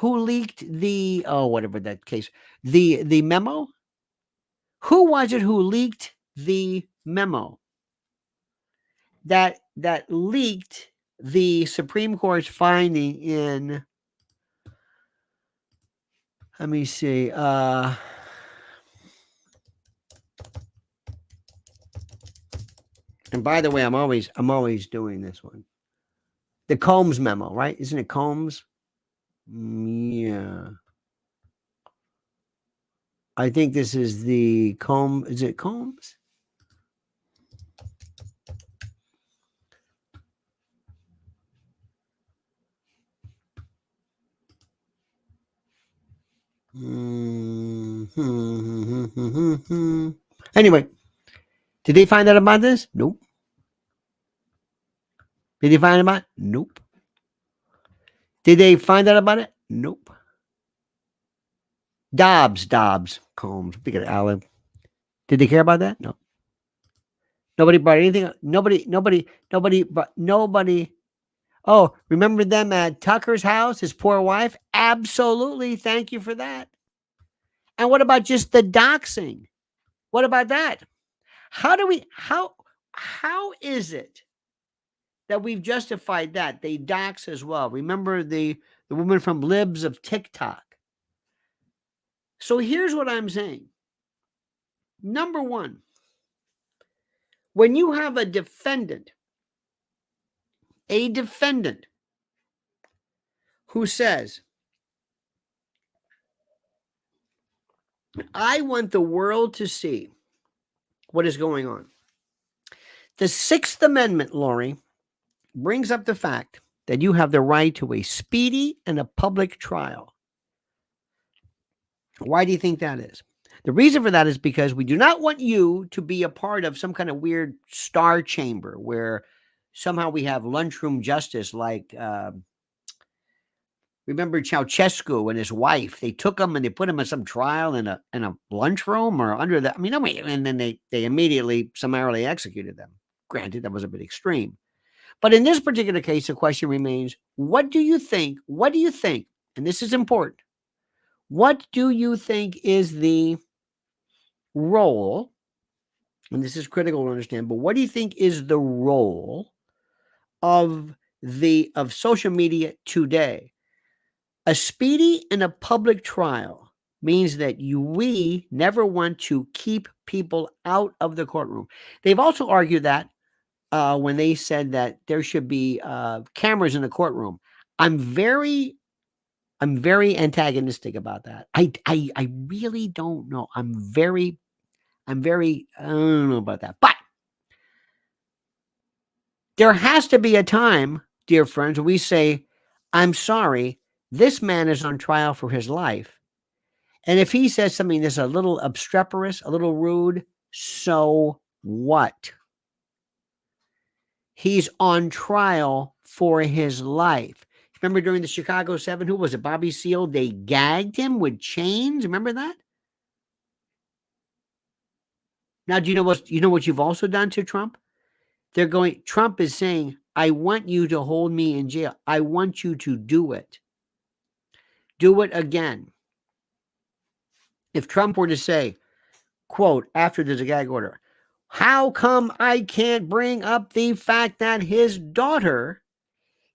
leaked the, whatever that case, the memo? Who was it who leaked the memo that leaked the Supreme Court's finding in, let me see, and by the way, I'm always doing this one. The Combs memo, right? Isn't it Combs? Yeah. I think this is the Combs. Is it Combs? Anyway, did they find out about this? Nope. Did they find out about it? Nope. Did they find out about it? Nope. Dobbs, Combs. Look at Alan. Did they care about that? No. Nobody brought anything up. Nobody. Oh, remember them at Tucker's house, his poor wife? Absolutely. Thank you for that. And what about just the doxing? What about that? How is it that we've justified that? They dox as well. Remember the woman from Libs of TikTok. So here's what I'm saying. Number one, when you have a defendant who says, I want the world to see what is going on. The Sixth Amendment, Lori, brings up the fact that you have the right to a speedy and a public trial. Why do you think that is? The reason for that is because we do not want you to be a part of some kind of weird star chamber where somehow we have lunchroom justice like remember Ceausescu and his wife. They took him and they put him in some trial in a lunchroom or under that. And then they immediately summarily executed them. Granted, that was a bit extreme. But in this particular case, the question remains, what do you think? And this is important. What do you think is the role? And this is critical to understand, but what do you think is the role of social media today? A speedy and a public trial means that we never want to keep people out of the courtroom. They've also argued that when they said that there should be cameras in the courtroom. I'm very antagonistic about that. I really don't know. I don't know about that. But there has to be a time, dear friends, where we say, I'm sorry, this man is on trial for his life. And if he says something that's a little obstreperous, a little rude, so what? He's on trial for his life. Remember during the Chicago 7, who was it? Bobby Seale? They gagged him with chains. Remember that? Now, do you know what you've also done to Trump? Trump is saying, I want you to hold me in jail. I want you to do it. Do it again. If Trump were to say, quote, after there's a gag order, how come I can't bring up the fact that his daughter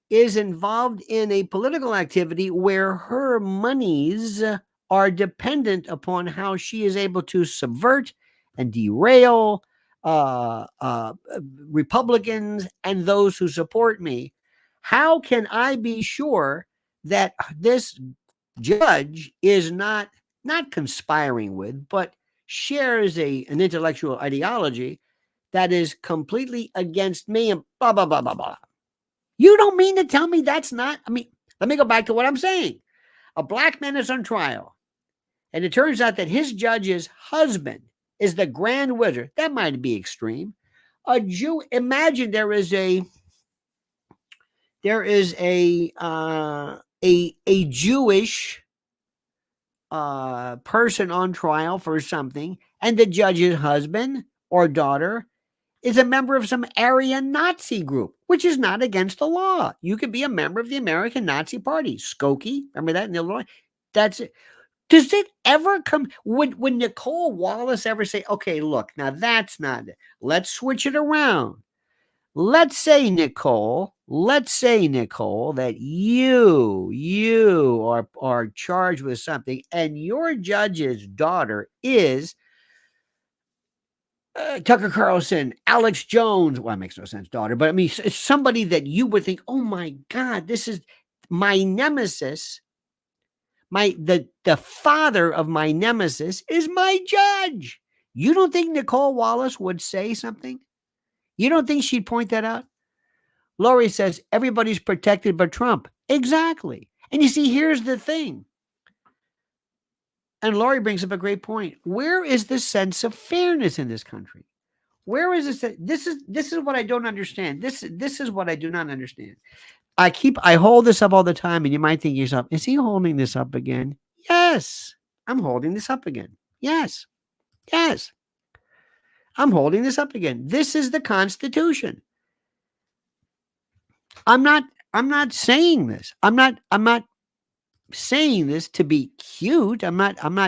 is involved in a political activity where her monies are dependent upon how she is able to subvert and derail Republicans and those who support me? How can I be sure that this judge is not conspiring with, but shares an intellectual ideology that is completely against me and blah, blah, blah, blah, blah? You don't mean to tell me that's not, let me go back to what I'm saying. A black man is on trial, and it turns out that his judge's husband is the grand wizard. That might be extreme. A Jew, imagine there is a Jewish person on trial for something, and the judge's husband or daughter is a member of some Aryan Nazi group, which is not against the law. You could be a member of the American Nazi Party. Skokie, remember that in Illinois? That's it. Does it ever come? Would Nicole Wallace ever say, okay, look, now that's not it. Let's switch it around. Let's say, Nicole, that you are charged with something, and your judge's daughter is Tucker Carlson, Alex Jones. Well, it makes no sense, daughter, but I mean, it's somebody that you would think, oh my God, this is my nemesis. The father of my nemesis is my judge. You don't think Nicole Wallace would say something? You don't think she'd point that out? Lori says everybody's protected but Trump. Exactly. And you see, here's the thing. And Lori brings up a great point. Where is the sense of fairness in this country? Where is this? This is what I don't understand. This is what I do not understand. I hold this up all the time, and you might think to yourself, is he holding this up again? Yes, I'm holding this up again. Yes. I'm holding this up again. This is the Constitution. I'm not saying this. I'm not saying this to be cute.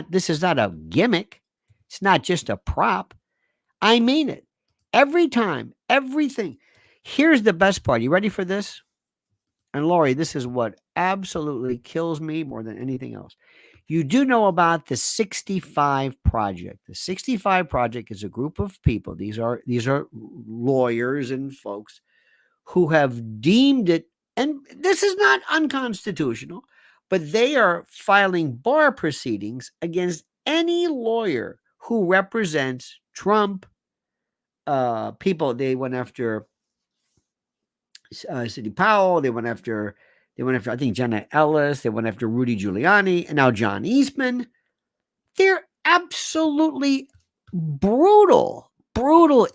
This is not a gimmick. It's not just a prop. I mean it. Every time, everything. Here's the best part. You ready for this? And Lori, this is what absolutely kills me more than anything else. You do know about the 65 Project. The 65 Project is a group of people. These are lawyers and folks who have deemed it, and this is not unconstitutional, but they are filing bar proceedings against any lawyer who represents Trump people. They went after Sidney Powell. They went after, I think, Jenna Ellis. They went after Rudy Giuliani, and now John Eastman. They're absolutely brutal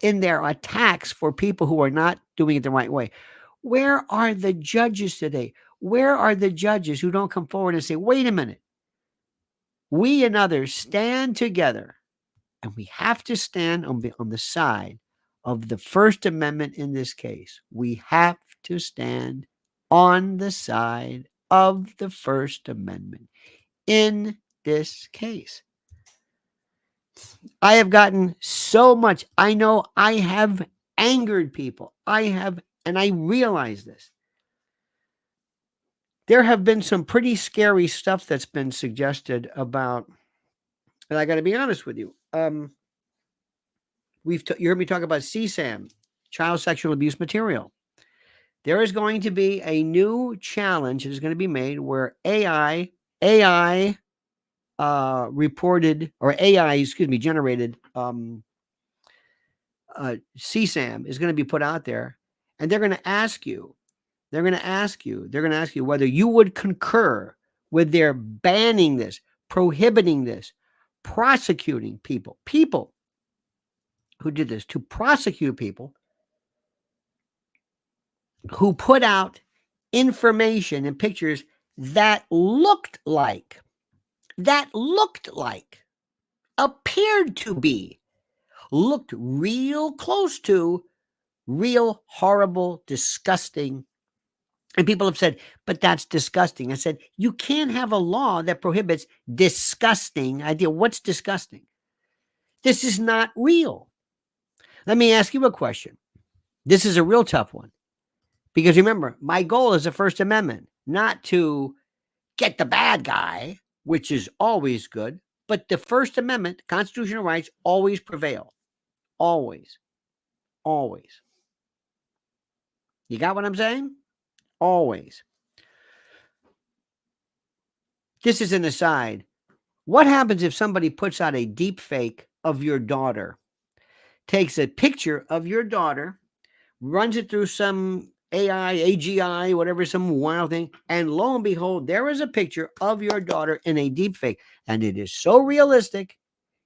in their attacks for people who are not doing it the right way. Where are the judges today? Where are the judges who don't come forward and say, wait a minute, we and others stand together, and we have to stand on the side of the First Amendment in this case. We have to stand on the side of the First Amendment in this case. I have gotten so much. I know I have angered people. And I realize this. There have been some pretty scary stuff that's been suggested about, and I got to be honest with you. You heard me talk about CSAM, child sexual abuse material. There is going to be a new challenge that is going to be made where AI generated CSAM is going to be put out there, and they're going to ask you whether you would concur with their banning this, prohibiting this, prosecuting people who did this, to prosecute people who put out information and pictures that looked like, appeared to be, looked real close to Real, horrible, disgusting. And people have said, but that's disgusting. I said, you can't have a law that prohibits disgusting idea. What's disgusting? This is not real. Let me ask you a question. This is a real tough one. Because remember, my goal is the First Amendment, not to get the bad guy, which is always good, but the First Amendment, constitutional rights, always prevail. Always. Always. You got what I'm saying? Always. This is an aside. What happens if somebody puts out a deep fake of your daughter, takes a picture of your daughter, runs it through some AI, AGI, whatever, some wild thing, and lo and behold, there is a picture of your daughter in a deep fake, and it is so realistic,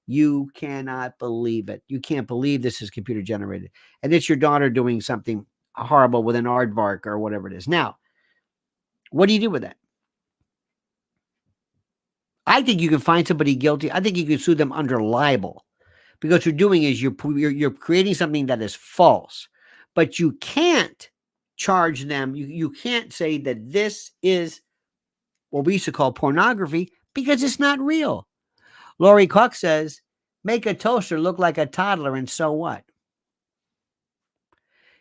you cannot believe it. You can't believe this is computer generated, and it's your daughter doing something horrible with an aardvark or whatever it is. Now, what do you do with that? I think you can find somebody guilty. I think you can sue them under libel, because what you're doing is you're creating something that is false, but you can't charge them. You can't say that this is what we used to call pornography, because it's not real. Lori Cook says, make a toaster look like a toddler, and so what?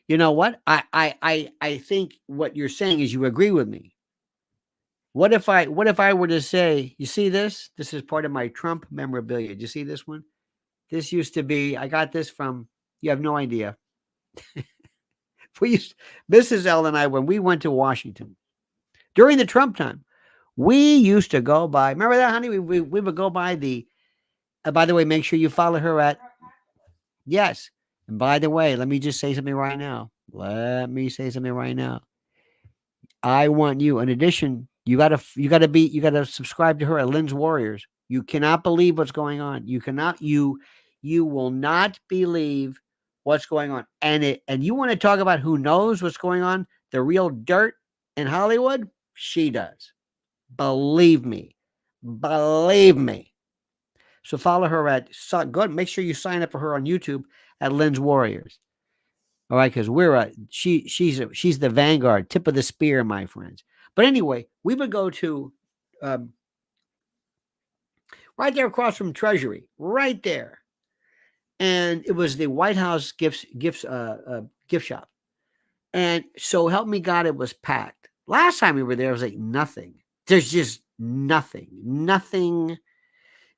You know what? I think what you're saying is you agree with me. What if I were to say, you see this? This is part of my Trump memorabilia. Do you see this one? This used to be, I got this from, you have no idea. Mrs. L and I, when we went to Washington during the Trump time, we used to go by, remember that, honey? We would go by by the way, make sure you follow her at, yes. And by the way, let me just say something right now. I want you, in addition, you gotta subscribe to her at Lynn's Warriors. You cannot believe what's going on. You will not believe what's going on. And you want to talk about who knows what's going on, the real dirt in Hollywood? She does. Believe me. So follow her at, go, make sure you sign up for her on YouTube at Lynn's Warriors. All right, because she's the vanguard, tip of the spear, my friends. But anyway, we would go to right there across from Treasury, right there, and it was the White House gift shop. And so help me God, it was packed. Last time we were there, it was like nothing. There's just nothing.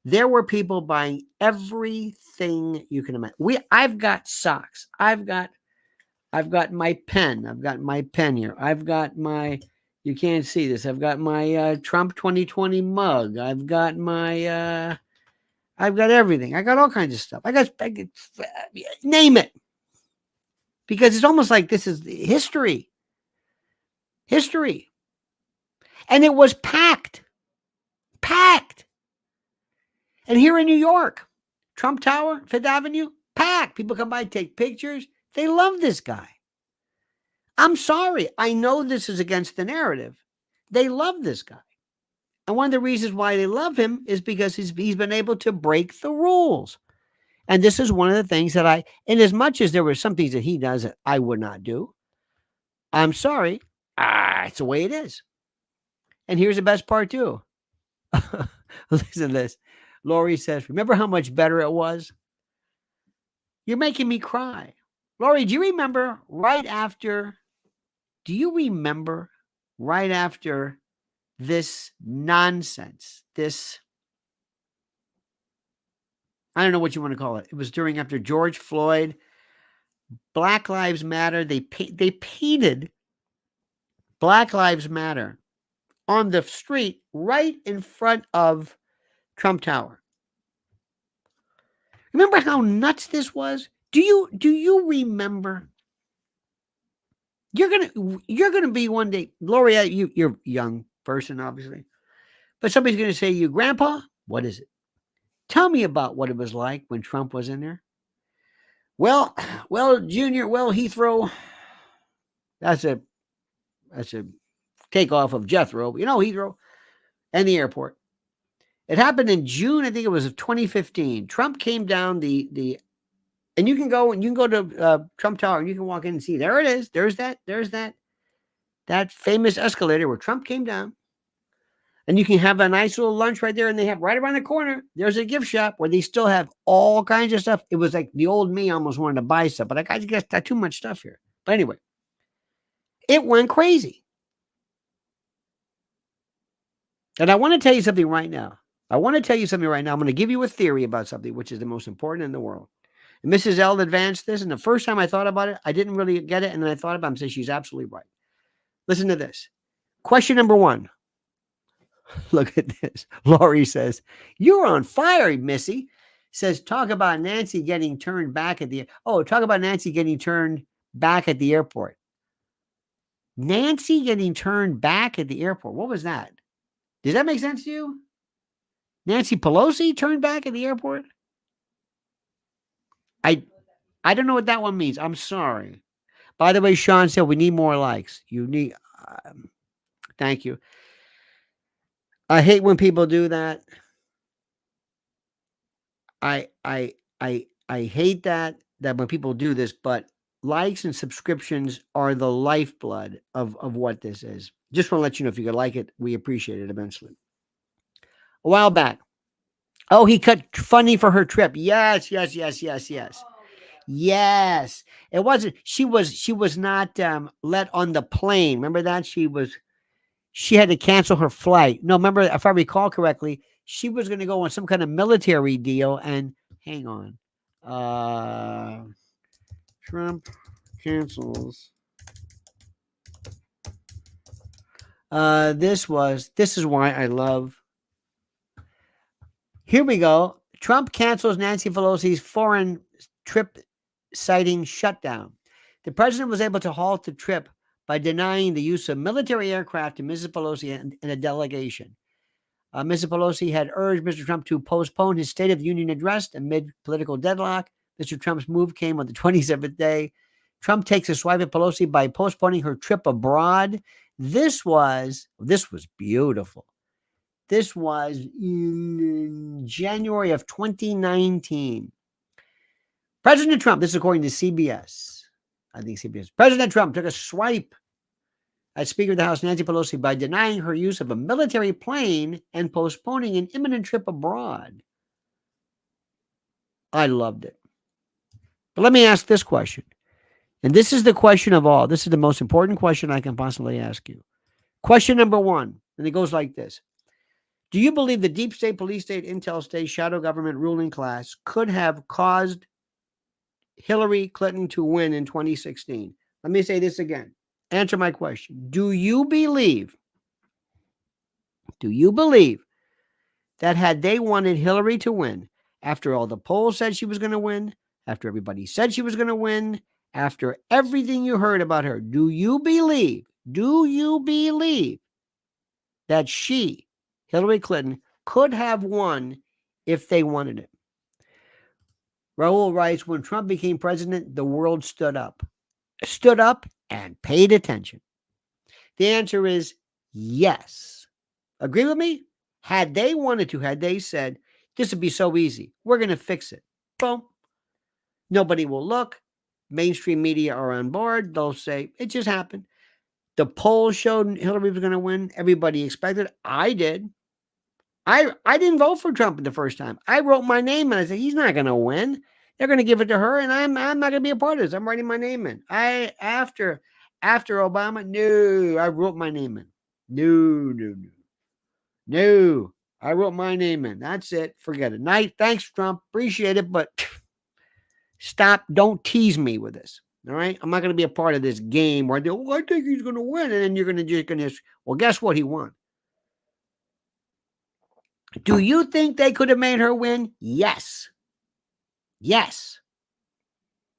There were people buying everything you can imagine. I've got socks. I've got my pen. I've got my pen here. I've got my, you can't see this. I've got my Trump 2020 mug. I've got everything. I got all kinds of stuff. I got name it. Because it's almost like this is history. And it was packed. And here in New York, Trump Tower, Fifth Avenue, packed. People come by, take pictures. They love this guy. I'm sorry. I know this is against the narrative. They love this guy. And one of the reasons why they love him is because he's been able to break the rules. And this is one of the things that in as much as there were some things that he does that I would not do, I'm sorry. It's the way it is. And here's the best part too. Listen to this. Lori says, remember how much better it was? You're making me cry. Lori, do you remember right after this nonsense, this, I don't know what you want to call it. It was after George Floyd, Black Lives Matter. They painted Black Lives Matter on the street right in front of Trump Tower. Remember how nuts this was? Do you remember? You're gonna be one day, Gloria. You're a young person, obviously, but somebody's gonna say to you, Grandpa, what is it? Tell me about what it was like when Trump was in there. Well, Junior, Heathrow. That's a takeoff of Jethro. Heathrow and the airport. It happened in June, I think it was of 2015. Trump came down the And you can go to Trump Tower and you can walk in and see, there it is. There's that famous escalator where Trump came down. And you can have a nice little lunch right there. And they have right around the corner, there's a gift shop where they still have all kinds of stuff. It was like the old me almost wanted to buy stuff, but I got too much stuff here. But anyway, it went crazy. And I want to tell you something right now. I'm going to give you a theory about something, which is the most important in the world. And Mrs. L advanced this. And the first time I thought about it, I didn't really get it. And then I thought about it and said, she's absolutely right. Listen to this. Question number 1. Look at this. Lori says, you're on fire, Missy. Says, talk about Nancy getting turned back at the airport. Nancy getting turned back at the airport. What was that? Does that make sense to you? Nancy Pelosi turned back at the airport? I don't know what that one means. I'm sorry. By the way, Sean said we need more likes. You need thank you. I hate when people do that. I hate that when people do this, but likes and subscriptions are the lifeblood of what this is. Just want to let you know, if you could like it, we appreciate it immensely. A while back. Oh, he cut funding for her trip. Yes. Yes. It wasn't, she was not let on the plane. Remember that? She had to cancel her flight. No, remember, if I recall correctly, she was going to go on some kind of military deal. And hang on. Trump cancels. This is why I love. Here we go. Trump cancels Nancy Pelosi's foreign trip, citing shutdown. The president was able to halt the trip by denying the use of military aircraft to Mrs. Pelosi and a delegation. Mrs. Pelosi had urged Mr. Trump to postpone his State of the Union address amid political deadlock. Mr. Trump's move came on the 27th day. Trump takes a swipe at Pelosi by postponing her trip abroad. This was beautiful. This was in January of 2019. President Trump, this is according to CBS. I think CBS. President Trump took a swipe at Speaker of the House Nancy Pelosi by denying her use of a military plane and postponing an imminent trip abroad. I loved it. But let me ask this question. And this is the question of all. This is the most important question I can possibly ask you. Question number 1. And it goes like this. Do you believe the deep state, police state, intel state, shadow government ruling class could have caused Hillary Clinton to win in 2016? Let me say this again. Answer my question. Do you believe that had they wanted Hillary to win, after all the polls said she was going to win, after everybody said she was going to win, after everything you heard about her, do you believe that Hillary Clinton, could have won if they wanted it? Raul writes, when Trump became president, the world stood up and paid attention. The answer is yes. Agree with me? Had they wanted to, had they said, this would be so easy, we're going to fix it. Boom. Nobody will look. Mainstream media are on board. They'll say, it just happened. The polls showed Hillary was going to win. Everybody expected it. I did. I didn't vote for Trump the first time. I wrote my name and I said, he's not going to win. They're going to give it to her, and I'm not going to be a part of this. I'm writing my name in. After Obama, no, I wrote my name in. No. I wrote my name in. That's it. Forget it. Thanks, Trump. Appreciate it, but stop. Don't tease me with this. All right? I'm not going to be a part of this game where I think he's going to win, and then you're going to well, guess what? He won. Do you think they could have made her win? Yes.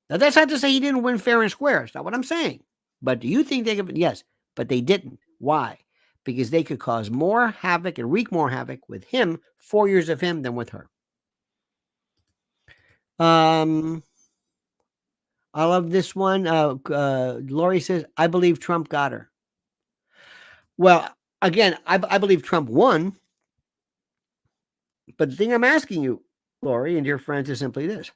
Now, that's not to say he didn't win fair and square. It's not what I'm saying. But do you think they could? Yes, but they didn't. Why? Because they could cause more havoc and wreak more havoc with him, 4 years of him, than with her. I love this one. Lori says, I believe Trump got her. Well, again, I believe Trump won. But the thing I'm asking you, Lori, and your friends, is simply this.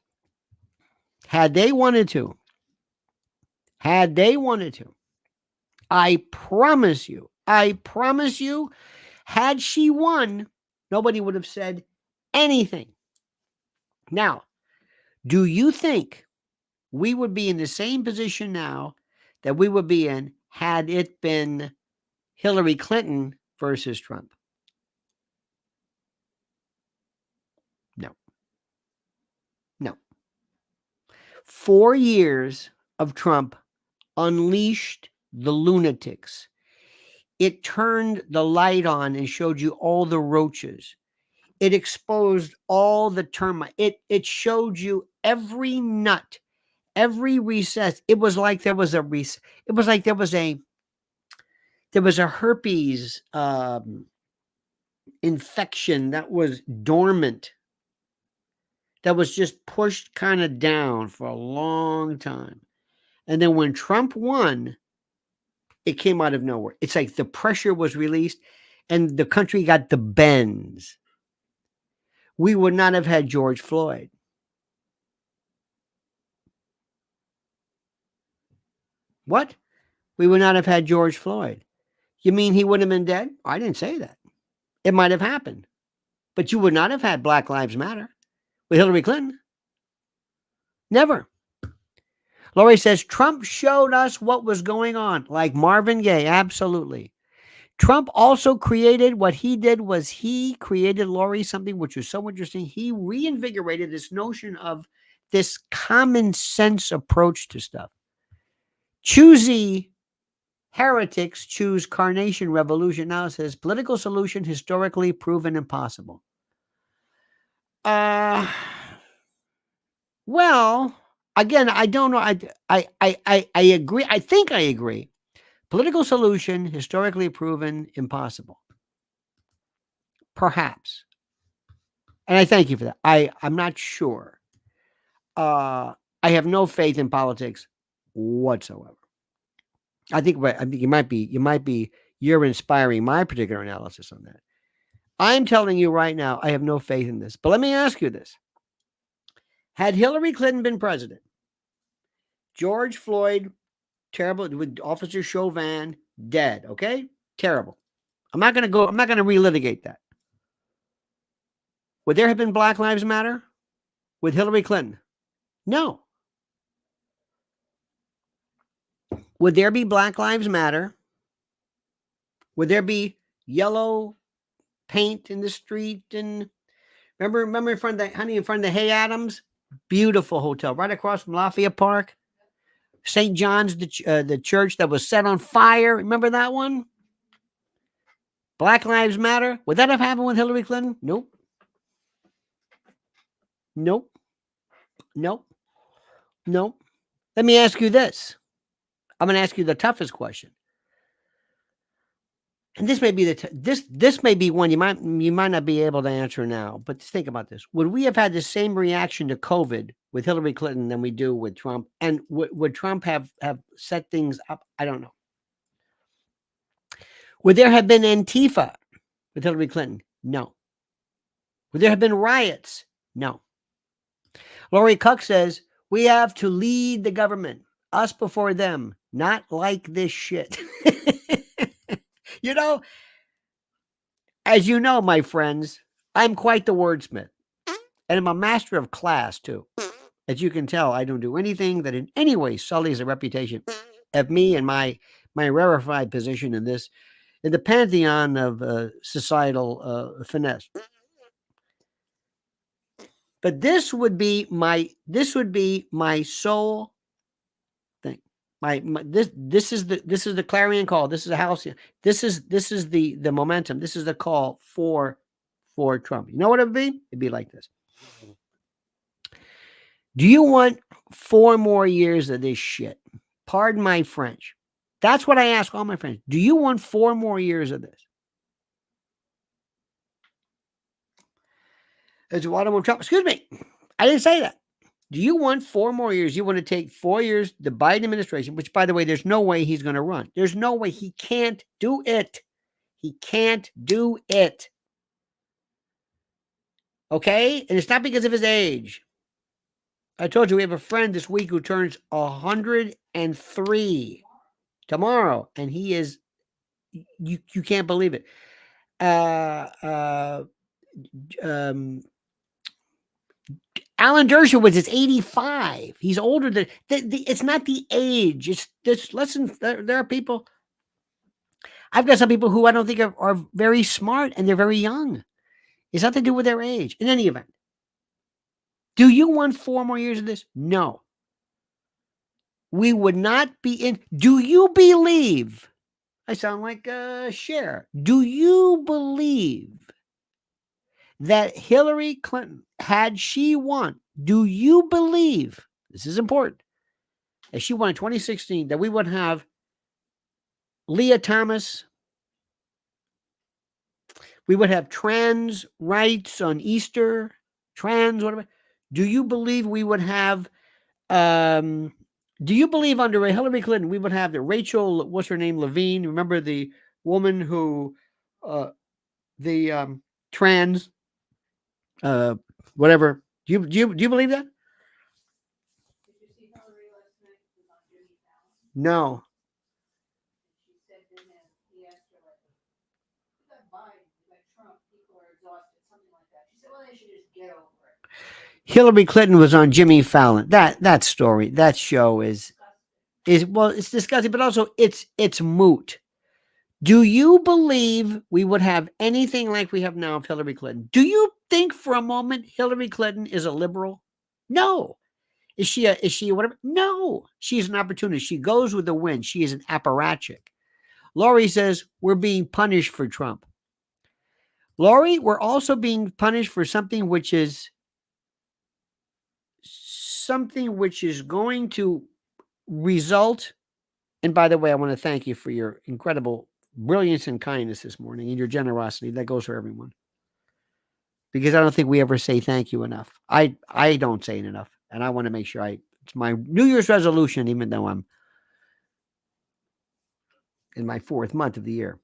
Had they wanted to, I promise you, had she won, nobody would have said anything. Now, do you think we would be in the same position now that we would be in had it been Hillary Clinton versus Trump? No. No. 4 years of Trump unleashed the lunatics. It turned the light on and showed you all the roaches. It exposed all the termites. It showed you every nut, every recess. It was like there was a it was like there was a herpes infection that was dormant, that was just pushed kind of down for a long time. And then when Trump won, it came out of nowhere. It's like the pressure was released and the country got the bends. We would not have had George Floyd. What? We would not have had George Floyd. You mean he wouldn't have been dead? I didn't say that. It might have happened. But you would not have had Black Lives Matter with Hillary Clinton. Never. Lori says, Trump showed us what was going on, like Marvin Gaye. Absolutely. Trump also created, what he did was he created, Lori, something which was so interesting. He reinvigorated this notion of this common sense approach to stuff. Choosy heretics choose carnation revolution. Now it says political solution historically proven impossible. Well, again, I don't know. I agree. I think I agree. Political solution historically proven impossible. Perhaps. And I thank you for that. I'm not sure. I have no faith in politics whatsoever. I think you're inspiring my particular analysis on that. I'm telling you right now, I have no faith in this. But let me ask you this. Had Hillary Clinton been president, George Floyd, terrible, with Officer Chauvin, dead, okay? Terrible. I'm not going to relitigate that. Would there have been Black Lives Matter with Hillary Clinton? No. Would there be Black Lives Matter? Would there be yellow paint in the street? And remember in front of the Hay Adams? Beautiful hotel right across from Lafayette Park. St. John's, the church that was set on fire. Remember that one? Black Lives Matter. Would that have happened with Hillary Clinton? Nope. Nope. Nope. Nope. Let me ask you this. I'm going to ask you the toughest question. And this may be this may be one you might not be able to answer now, but think about this. Would we have had the same reaction to COVID with Hillary Clinton than we do with Trump? And would Trump have set things up? I don't know. Would there have been Antifa with Hillary Clinton? No. Would there have been riots? No. Lori Cuck says, we have to lead the government, us before them, not like this shit. You know, as you know, my friends, I'm quite the wordsmith. And I'm a master of class, too. As you can tell, I don't do anything that in any way sullies the reputation of me and my rarefied position in the pantheon of societal finesse. But this would be my sole thing. This is the clarion call. This is a house. This is the momentum. This is the call for Trump. You know what it would be? It'd be like this. Do you want 4 more years of this shit? Pardon my French. That's what I ask all my friends. Do you want 4 more years of this? As what I'm Trump. Excuse me. I didn't say that. Do you want 4 more years? You want to take 4 years, the Biden administration, which, by the way, there's no way he's going to run. There's no way. He can't do it. He can't do it. Okay? And it's not because of his age. I told you we have a friend this week who turns 103 tomorrow, and he is you can't believe it. Um, Alan Dershowitz is 85. He's older than it's not the age. It's this. Listen, there are people. I've got some people who I don't think are very smart, and they're very young. It's nothing to do with their age. In any event, do you want 4 more years of this? No. We would not be in. Do you believe? I sound like Cher. Do you believe that Hillary Clinton, had she won, do you believe, this is important, if she won in 2016, that we would have Leah Thomas, we would have trans rights on Easter, trans, whatever? Do you believe we would have, do you believe under Hillary Clinton, we would have the Rachel, what's her name, Levine? Remember the woman who, the trans, whatever. Do you believe that? No. Hillary Clinton was on Jimmy Fallon. That story, that show is well, it's disgusting, but also it's moot. Do you believe we would have anything like we have now of Hillary Clinton? Do you think for a moment Hillary Clinton is a liberal? No. Is she whatever? No. She's an opportunist. She goes with the wind. She is an apparatchik. Laurie says we're being punished for Trump. Laurie, we're also being punished for something which is going to result. And by the way, I want to thank you for your incredible brilliance and kindness this morning and your generosity. That goes for everyone. Because I don't think we ever say thank you enough. I don't say it enough. And I want to make sure it's my New Year's resolution, even though I'm in my 4th month of the year.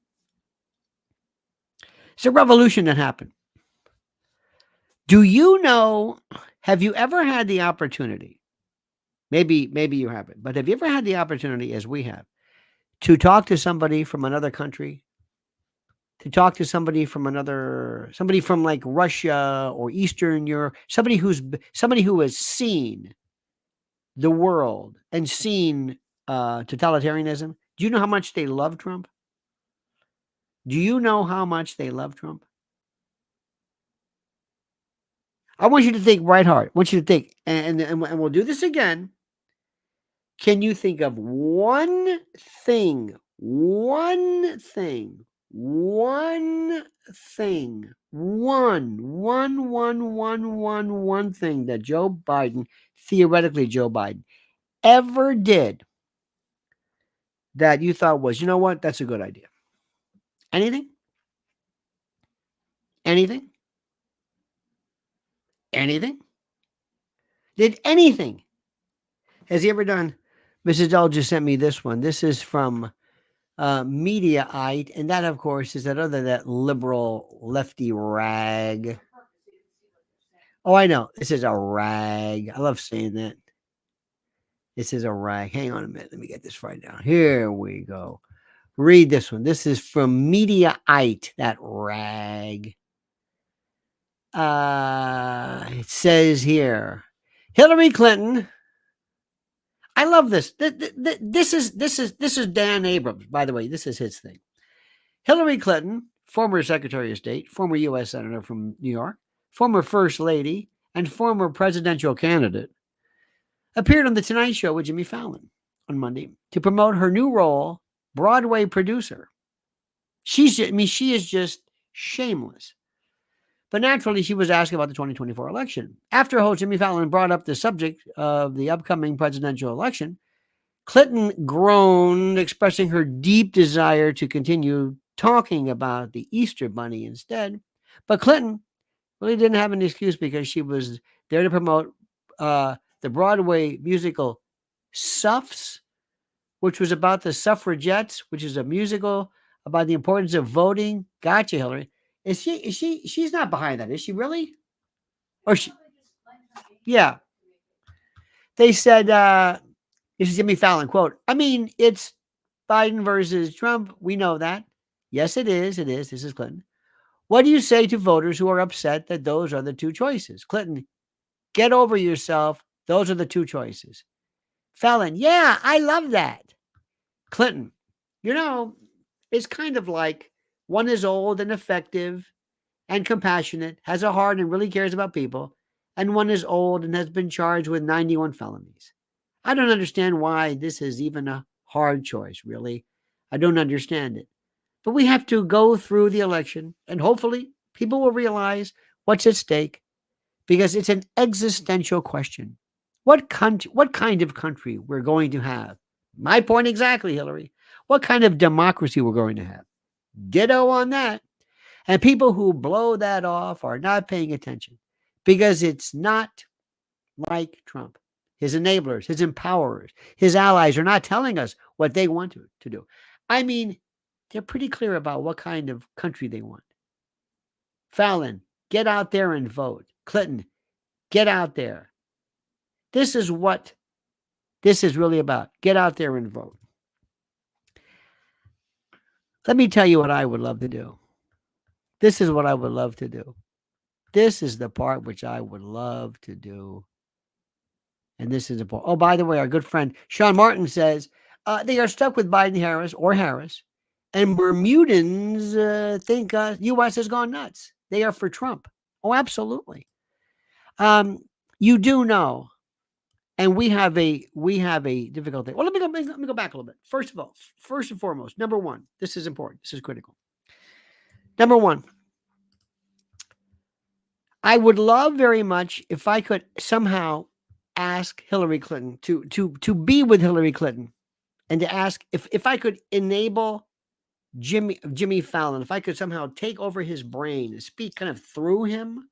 It's a revolution that happened. Do you know, have you ever had the opportunity? Maybe you haven't, but have you ever had the opportunity, as we have, to talk to somebody from another country? To talk to somebody from like Russia or Eastern Europe, somebody who has seen the world and seen totalitarianism. Do you know how much they love Trump? Do you know how much they love Trump? I want you to think right hard. I want you to think, and we'll do this again. Can you think of one thing, one thing that Joe Biden, theoretically Joe Biden, ever did that you thought was, you know what, that's a good idea? Anything? Anything? Anything? Did anything? Has he ever done? Mrs. Dell just sent me this one. This is from Mediaite, and that, of course, is that liberal lefty rag. Oh, I know. This is a rag. I love saying that. This is a rag. Hang on a minute. Let me get this right now. Here we go. Read this one. This is from Mediaite, that rag. It says here, Hillary Clinton. I love this. This is Dan Abrams, by the way. This is his thing. Hillary Clinton, former Secretary of State, former U.S. Senator from New York, former First Lady, and former presidential candidate, appeared on The Tonight Show with Jimmy Fallon on Monday to promote her new role, Broadway producer. She is just shameless. But naturally, she was asked about the 2024 election. After host Jimmy Fallon brought up the subject of the upcoming presidential election, Clinton groaned, expressing her deep desire to continue talking about the Easter Bunny instead. But Clinton really didn't have an excuse because she was there to promote the Broadway musical Suffs, which was about the suffragettes, which is a musical about the importance of voting. Gotcha, Hillary. She's not behind that, is she really? Or she? Yeah. They said, this is Jimmy Fallon, quote, I mean, it's Biden versus Trump. We know that. Yes, it is. It is. This is Clinton. What do you say to voters who are upset that those are the two choices? Clinton, get over yourself. Those are the two choices. Fallon, yeah, I love that. Clinton, it's kind of like one is old and effective and compassionate, has a heart and really cares about people, and one is old and has been charged with 91 felonies. I don't understand why this is even a hard choice, really. I don't understand it. But we have to go through the election, and hopefully people will realize what's at stake because it's an existential question. What kind of country we're going to have? My point exactly, Hillary. What kind of democracy we're going to have? Ditto on that. And people who blow that off are not paying attention because it's not like Trump. His enablers, his empowerers, his allies are not telling us what they want to do. I mean, they're pretty clear about what kind of country they want. Fallon, get out there and vote. Clinton, get out there. This is what this is really about. Get out there and vote. Let me tell you what I would love to do. This is what I would love to do. This is the part which I would love to do. And this is the part. Oh, by the way, our good friend Sean Martin says they are stuck with Biden Harris or Harris. And Bermudans think U.S. has gone nuts. They are for Trump. Oh, absolutely. You do know, and we have a difficult thing. Well, let me go back a little bit. First and foremost, number one, this is important. This is critical. Number one, I would love very much if I could somehow ask Hillary Clinton to be with Hillary Clinton and to ask if I could enable Jimmy Fallon, if I could somehow take over his brain and speak kind of through him.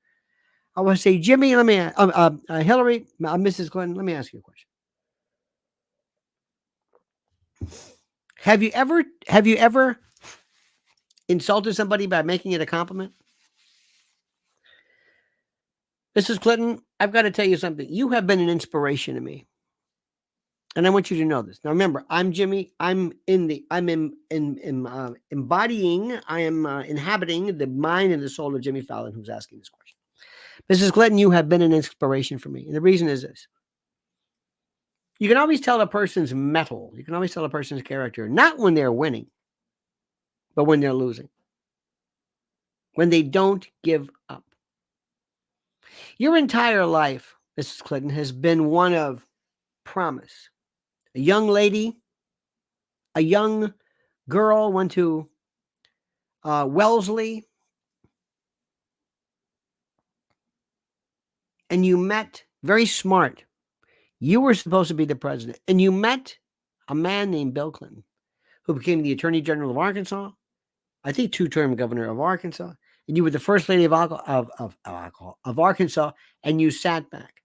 I want to say, Jimmy, let me Hillary, Mrs. Clinton, let me ask you a question. Have you ever insulted somebody by making it a compliment? Mrs. Clinton, I've got to tell you something. You have been an inspiration to me. And I want you to know this. Now, remember, I'm Jimmy. I'm embodying, I am inhabiting the mind and the soul of Jimmy Fallon, who's asking this question. Mrs. Clinton, you have been an inspiration for me. And the reason is this. You can always tell a person's mettle. You can always tell a person's character, not when they're winning, but when they're losing. When they don't give up. Your entire life, Mrs. Clinton, has been one of promise. A young lady, a young girl went to Wellesley, and you met, very smart. You were supposed to be the president, and you met a man named Bill Clinton, who became the Attorney General of Arkansas, I think 2-term governor of Arkansas, and you were the first lady of Arkansas, and you sat back.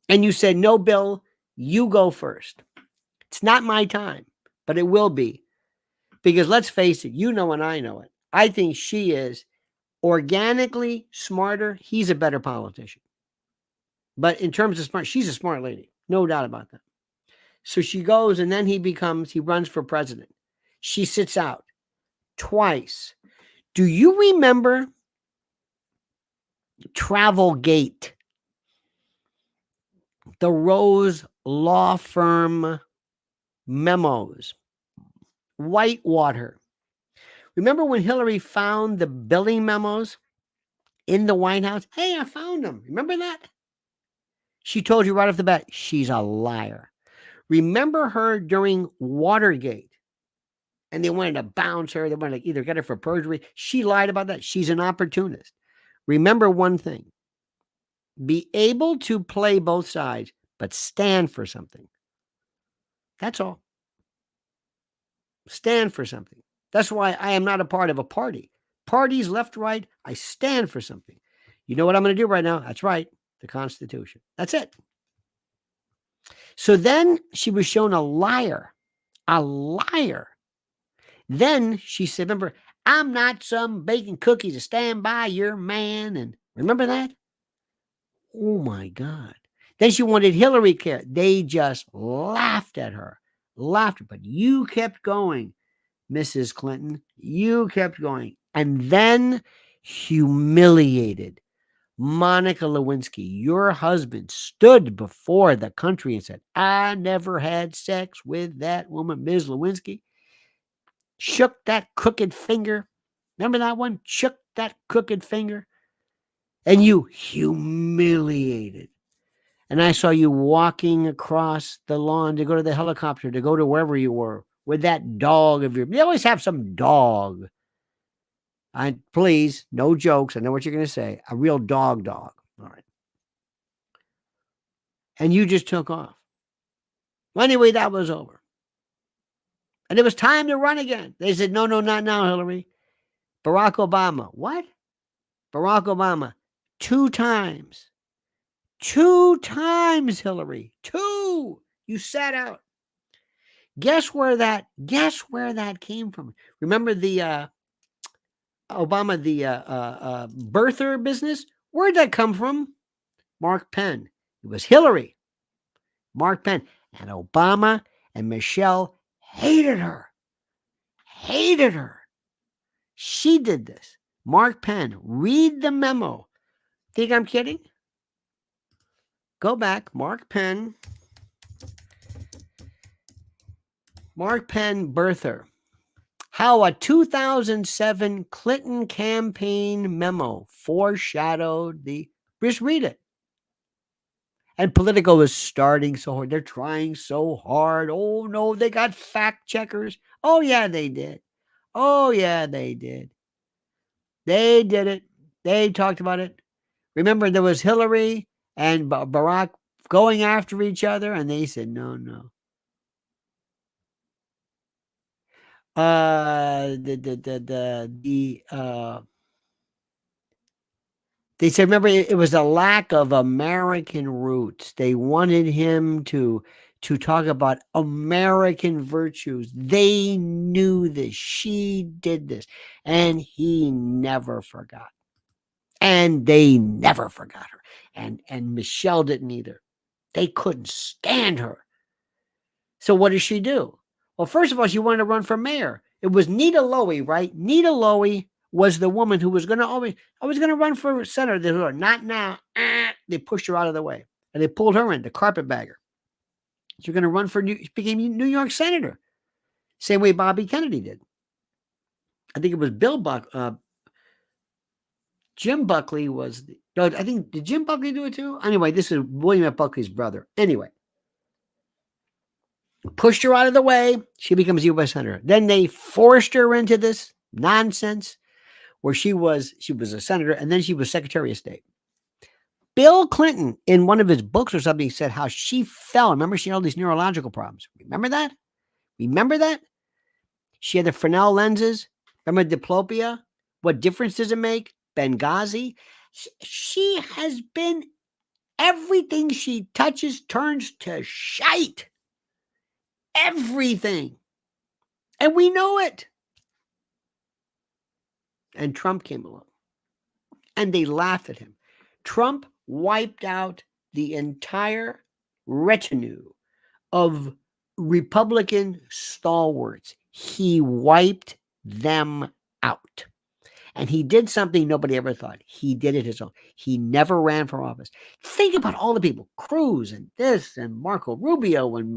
And you said, no, Bill, you go first. It's not my time, but it will be. Because let's face it, you know and I know it. I think she is organically smarter. He's a better politician. But in terms of smart, she's a smart lady. No doubt about that. So she goes and then he runs for president. She sits out twice. Do you remember Travelgate? The Rose Law Firm memos. Whitewater. Remember when Hillary found the billing memos in the White House? Hey, I found them. Remember that? She told you right off the bat, she's a liar. Remember her during Watergate? And they wanted to bounce her. They wanted to either get her for perjury. She lied about that. She's an opportunist. Remember one thing. Be able to play both sides, but stand for something. That's all. Stand for something. That's why I am not a part of a party. Parties left, right, I stand for something. You know what I'm going to do right now? That's right. The Constitution. That's it. So then she was shown a liar. A liar. Then she said, remember, I'm not some baking cookies to stand by your man. And remember that? Oh my God. Then she wanted Hillary care. They just laughed at her. Laughed. But you kept going, Mrs. Clinton. You kept going. And then humiliated Monica Lewinsky, your husband, stood before the country and said, I never had sex with that woman, Ms. Lewinsky. Shook that crooked finger. Remember that one? Shook that crooked finger. And you humiliated. And I saw you walking across the lawn to go to the helicopter, to go to wherever you were, with that dog of yours. You always have some dog. Please, no jokes. I know what you're going to say. A real dog. All right. And you just took off. Well, anyway, that was over. And it was time to run again. They said, no, not now, Hillary. Barack Obama. What? Barack Obama. 2 times. 2 times, Hillary. 2. You sat out. Guess where that came from? Remember the Obama, the birther business? Where'd that come from? Mark Penn. It was Hillary. Mark Penn. And Obama and Michelle hated her. Hated her. She did this. Mark Penn. Read the memo. Think I'm kidding? Go back. Mark Penn. Mark Penn birther. How a 2007 Clinton campaign memo foreshadowed the... Just read it. And Politico is starting so hard. They're trying so hard. Oh, no, they got fact checkers. Oh, yeah, they did. Oh, yeah, they did. They did it. They talked about it. Remember, there was Hillary and Barack going after each other, and they said, no. They said, remember, it was a lack of American roots. They wanted him to talk about American virtues. They knew this. She did this. And he never forgot. And they never forgot her. And Michelle didn't either. They couldn't stand her. So what did she do? Well, first of all, she wanted to run for mayor. It was Nita Lowey, right? Nita Lowey was the woman who was going to I was going to run for senator. They were, not now. They pushed her out of the way. And they pulled her in, the carpetbagger. She's going to run for became New York senator. Same way Bobby Kennedy did. I think it was Jim Buckley was... No, I think, did Jim Buckley do it too? Anyway, this is William F. Buckley's brother. Anyway. Pushed her out of the way. She becomes U.S. senator. Then they forced her into this nonsense where she was a senator, and then she was Secretary of State. Bill Clinton, in one of his books or something, said how she fell. Remember, she had all these neurological problems. Remember that? She had the Fresnel lenses. Remember diplopia? What difference does it make? Benghazi. She has been... Everything she touches turns to shite. Everything. And we know it. And Trump came along. And they laughed at him. Trump wiped out the entire retinue of Republican stalwarts. He wiped them out. And he did something nobody ever thought. He did it his own. He never ran for office. Think about all the people. Cruz and this and Marco Rubio and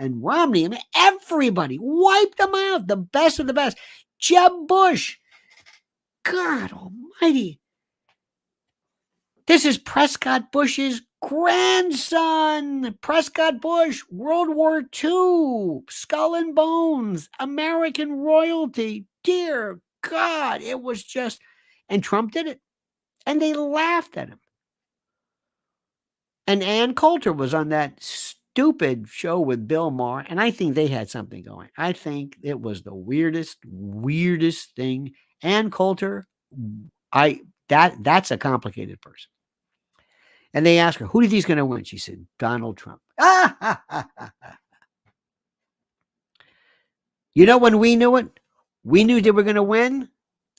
Romney. I mean, everybody wiped them out. The best of the best. Jeb Bush. God almighty. This is Prescott Bush's grandson. Prescott Bush, World War II, Skull and Bones, American royalty. Dear God, it was just... And Trump did it. And they laughed at him. And Ann Coulter was on that stupid show with Bill Maher, and I think they had something going. I think it was the weirdest thing. Ann Coulter, that's a complicated person. And they asked her, who do you think is going to win? She said, Donald Trump. You know when we knew it? We knew they were going to win.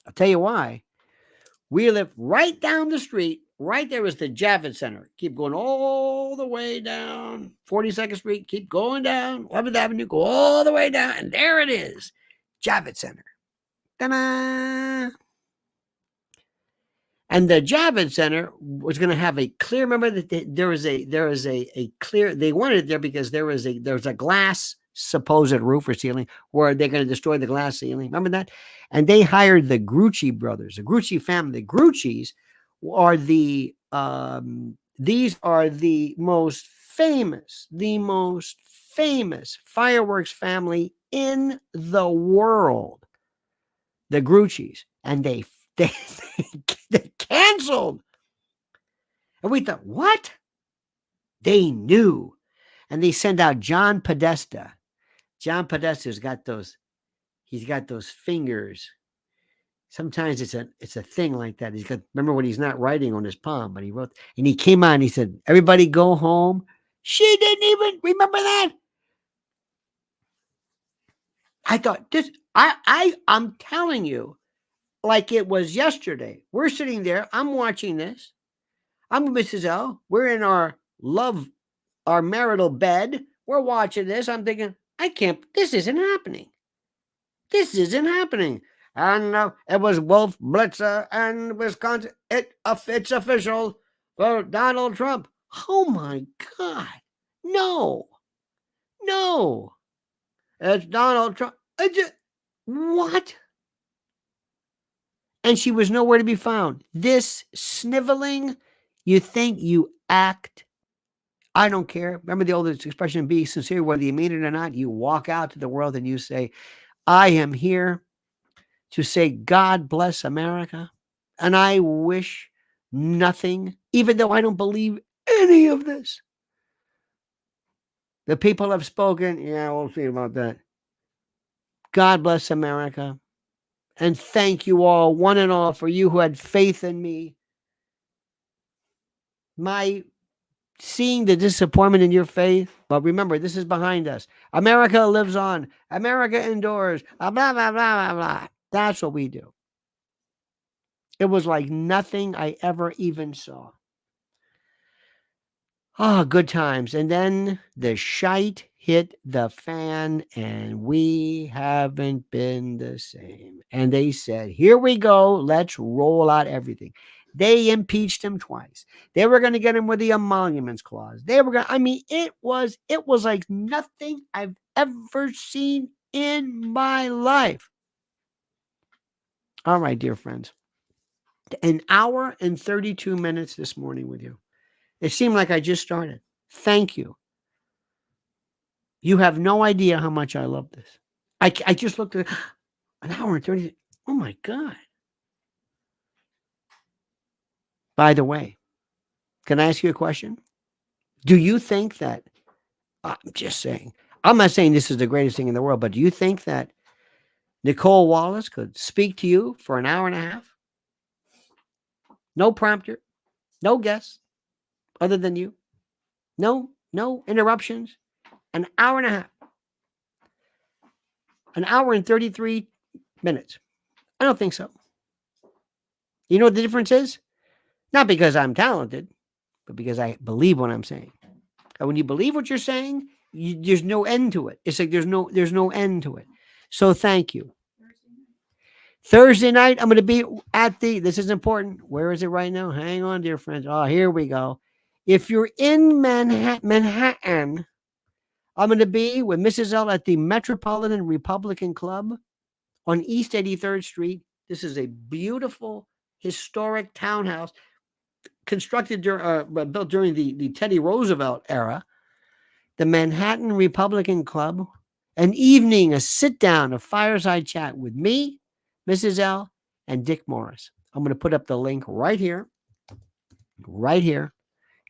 I'll tell you why. We lived right down the street right there is the Javits Center. Keep going all the way down 42nd Street. Keep going down 11th Avenue. Go all the way down. And there it is. Javits Center. Ta-da! And the Javits Center was going to have a clear. Remember that there is a clear. They wanted it there because there's a glass supposed roof or ceiling where they're going to destroy the glass ceiling. Remember that? And they hired the Grucci brothers, the Grucci family. The Gruccis are these are the most famous fireworks family in the world. The Gruccis, and they canceled. And we thought, what? They knew. And they sent out John Podesta. John Podesta's got those, he's got those fingers. Sometimes it's a thing like that. He's got, remember when he's not writing on his palm, but he wrote, and he came on, he said, everybody go home. She didn't even remember that. I thought this, I'm telling you, like it was yesterday. We're sitting there. I'm watching this. I'm with Mrs. L. We're in our marital bed. We're watching this. I'm thinking, this isn't happening. This isn't happening. And it was Wolf Blitzer and Wisconsin. It's official for Donald Trump. Oh my God. No. It's Donald Trump. What? And she was nowhere to be found. This sniveling, you think you act. I don't care. Remember the old expression, be sincere, whether you mean it or not. You walk out to the world and you say, I am here to say, God bless America. And I wish nothing, even though I don't believe any of this. The people have spoken. Yeah, we'll see about that. God bless America. And thank you all, one and all, for you who had faith in me. My seeing the disappointment in your faith. But remember, this is behind us. America lives on. America endures. Blah, blah, blah, blah, blah. That's what we do. It was like nothing I ever even saw. Oh, good times. And then the shite hit the fan and we haven't been the same. And they said, here we go. Let's roll out everything. They impeached him twice. They were going to get him with the emoluments clause. They were going to, I mean, it was like nothing I've ever seen in my life. All right, dear friends. An hour and 32 minutes this morning with you. It seemed like I just started. Thank you. You have no idea how much I love this. I just looked at an hour and 30. Oh my God. By the way, can I ask you a question? Do you think that, I'm just saying, I'm not saying this is the greatest thing in the world, but do you think that Nicole Wallace could speak to you for an hour and a half? No prompter, no guest other than you. No interruptions. An hour and a half. An hour and 33 minutes. I don't think so. You know what the difference is? Not because I'm talented, but because I believe what I'm saying. And when you believe what you're saying, there's no end to it. It's like there's no end to it. So thank you. Thursday night, I'm going to be at this is important. Where is it right now? Hang on, dear friends. Oh, here we go. If you're in Manhattan, I'm going to be with Mrs. L at the Metropolitan Republican Club on East 83rd Street. This is a beautiful, historic townhouse constructed built during the Teddy Roosevelt era. The Manhattan Republican Club, an evening, a sit-down, a fireside chat with me, Mrs. L, and Dick Morris. I'm going to put up the link right here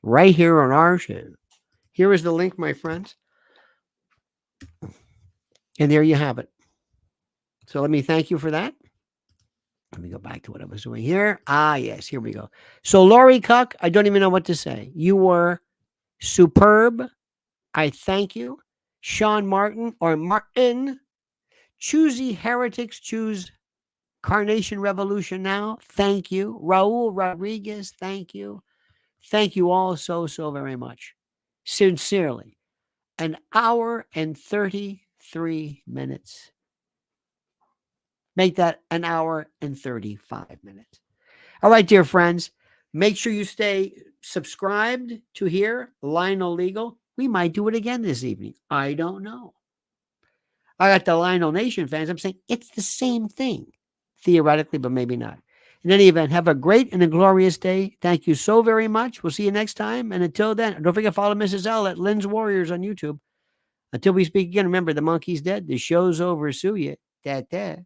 on our show. Here is the link, my friends. And there you have it. So let me thank you for that. Let me go back to what I was doing here. Yes, here we go. So Lori Cuck, I don't even know what to say. You were superb. I thank you. Sean Martin or Martin. Choosy heretics choose Carnation Revolution Now, thank you. Raul Rodriguez, thank you. Thank you all so, so very much. Sincerely. An hour and 33 minutes. Make that an hour and 35 minutes. All right, dear friends, make sure you stay subscribed to here, Lionel Legal. We might do it again this evening. I don't know. I got the Lionel Nation fans. I'm saying it's the same thing, theoretically, but maybe not. In any event, have a great and a glorious day. Thank you so very much. We'll see you next time. And until then, don't forget to follow Mrs. L at Lynn's Warriors on YouTube. Until we speak again, remember the monkey's dead. The show's over. Sue ya. Da-da.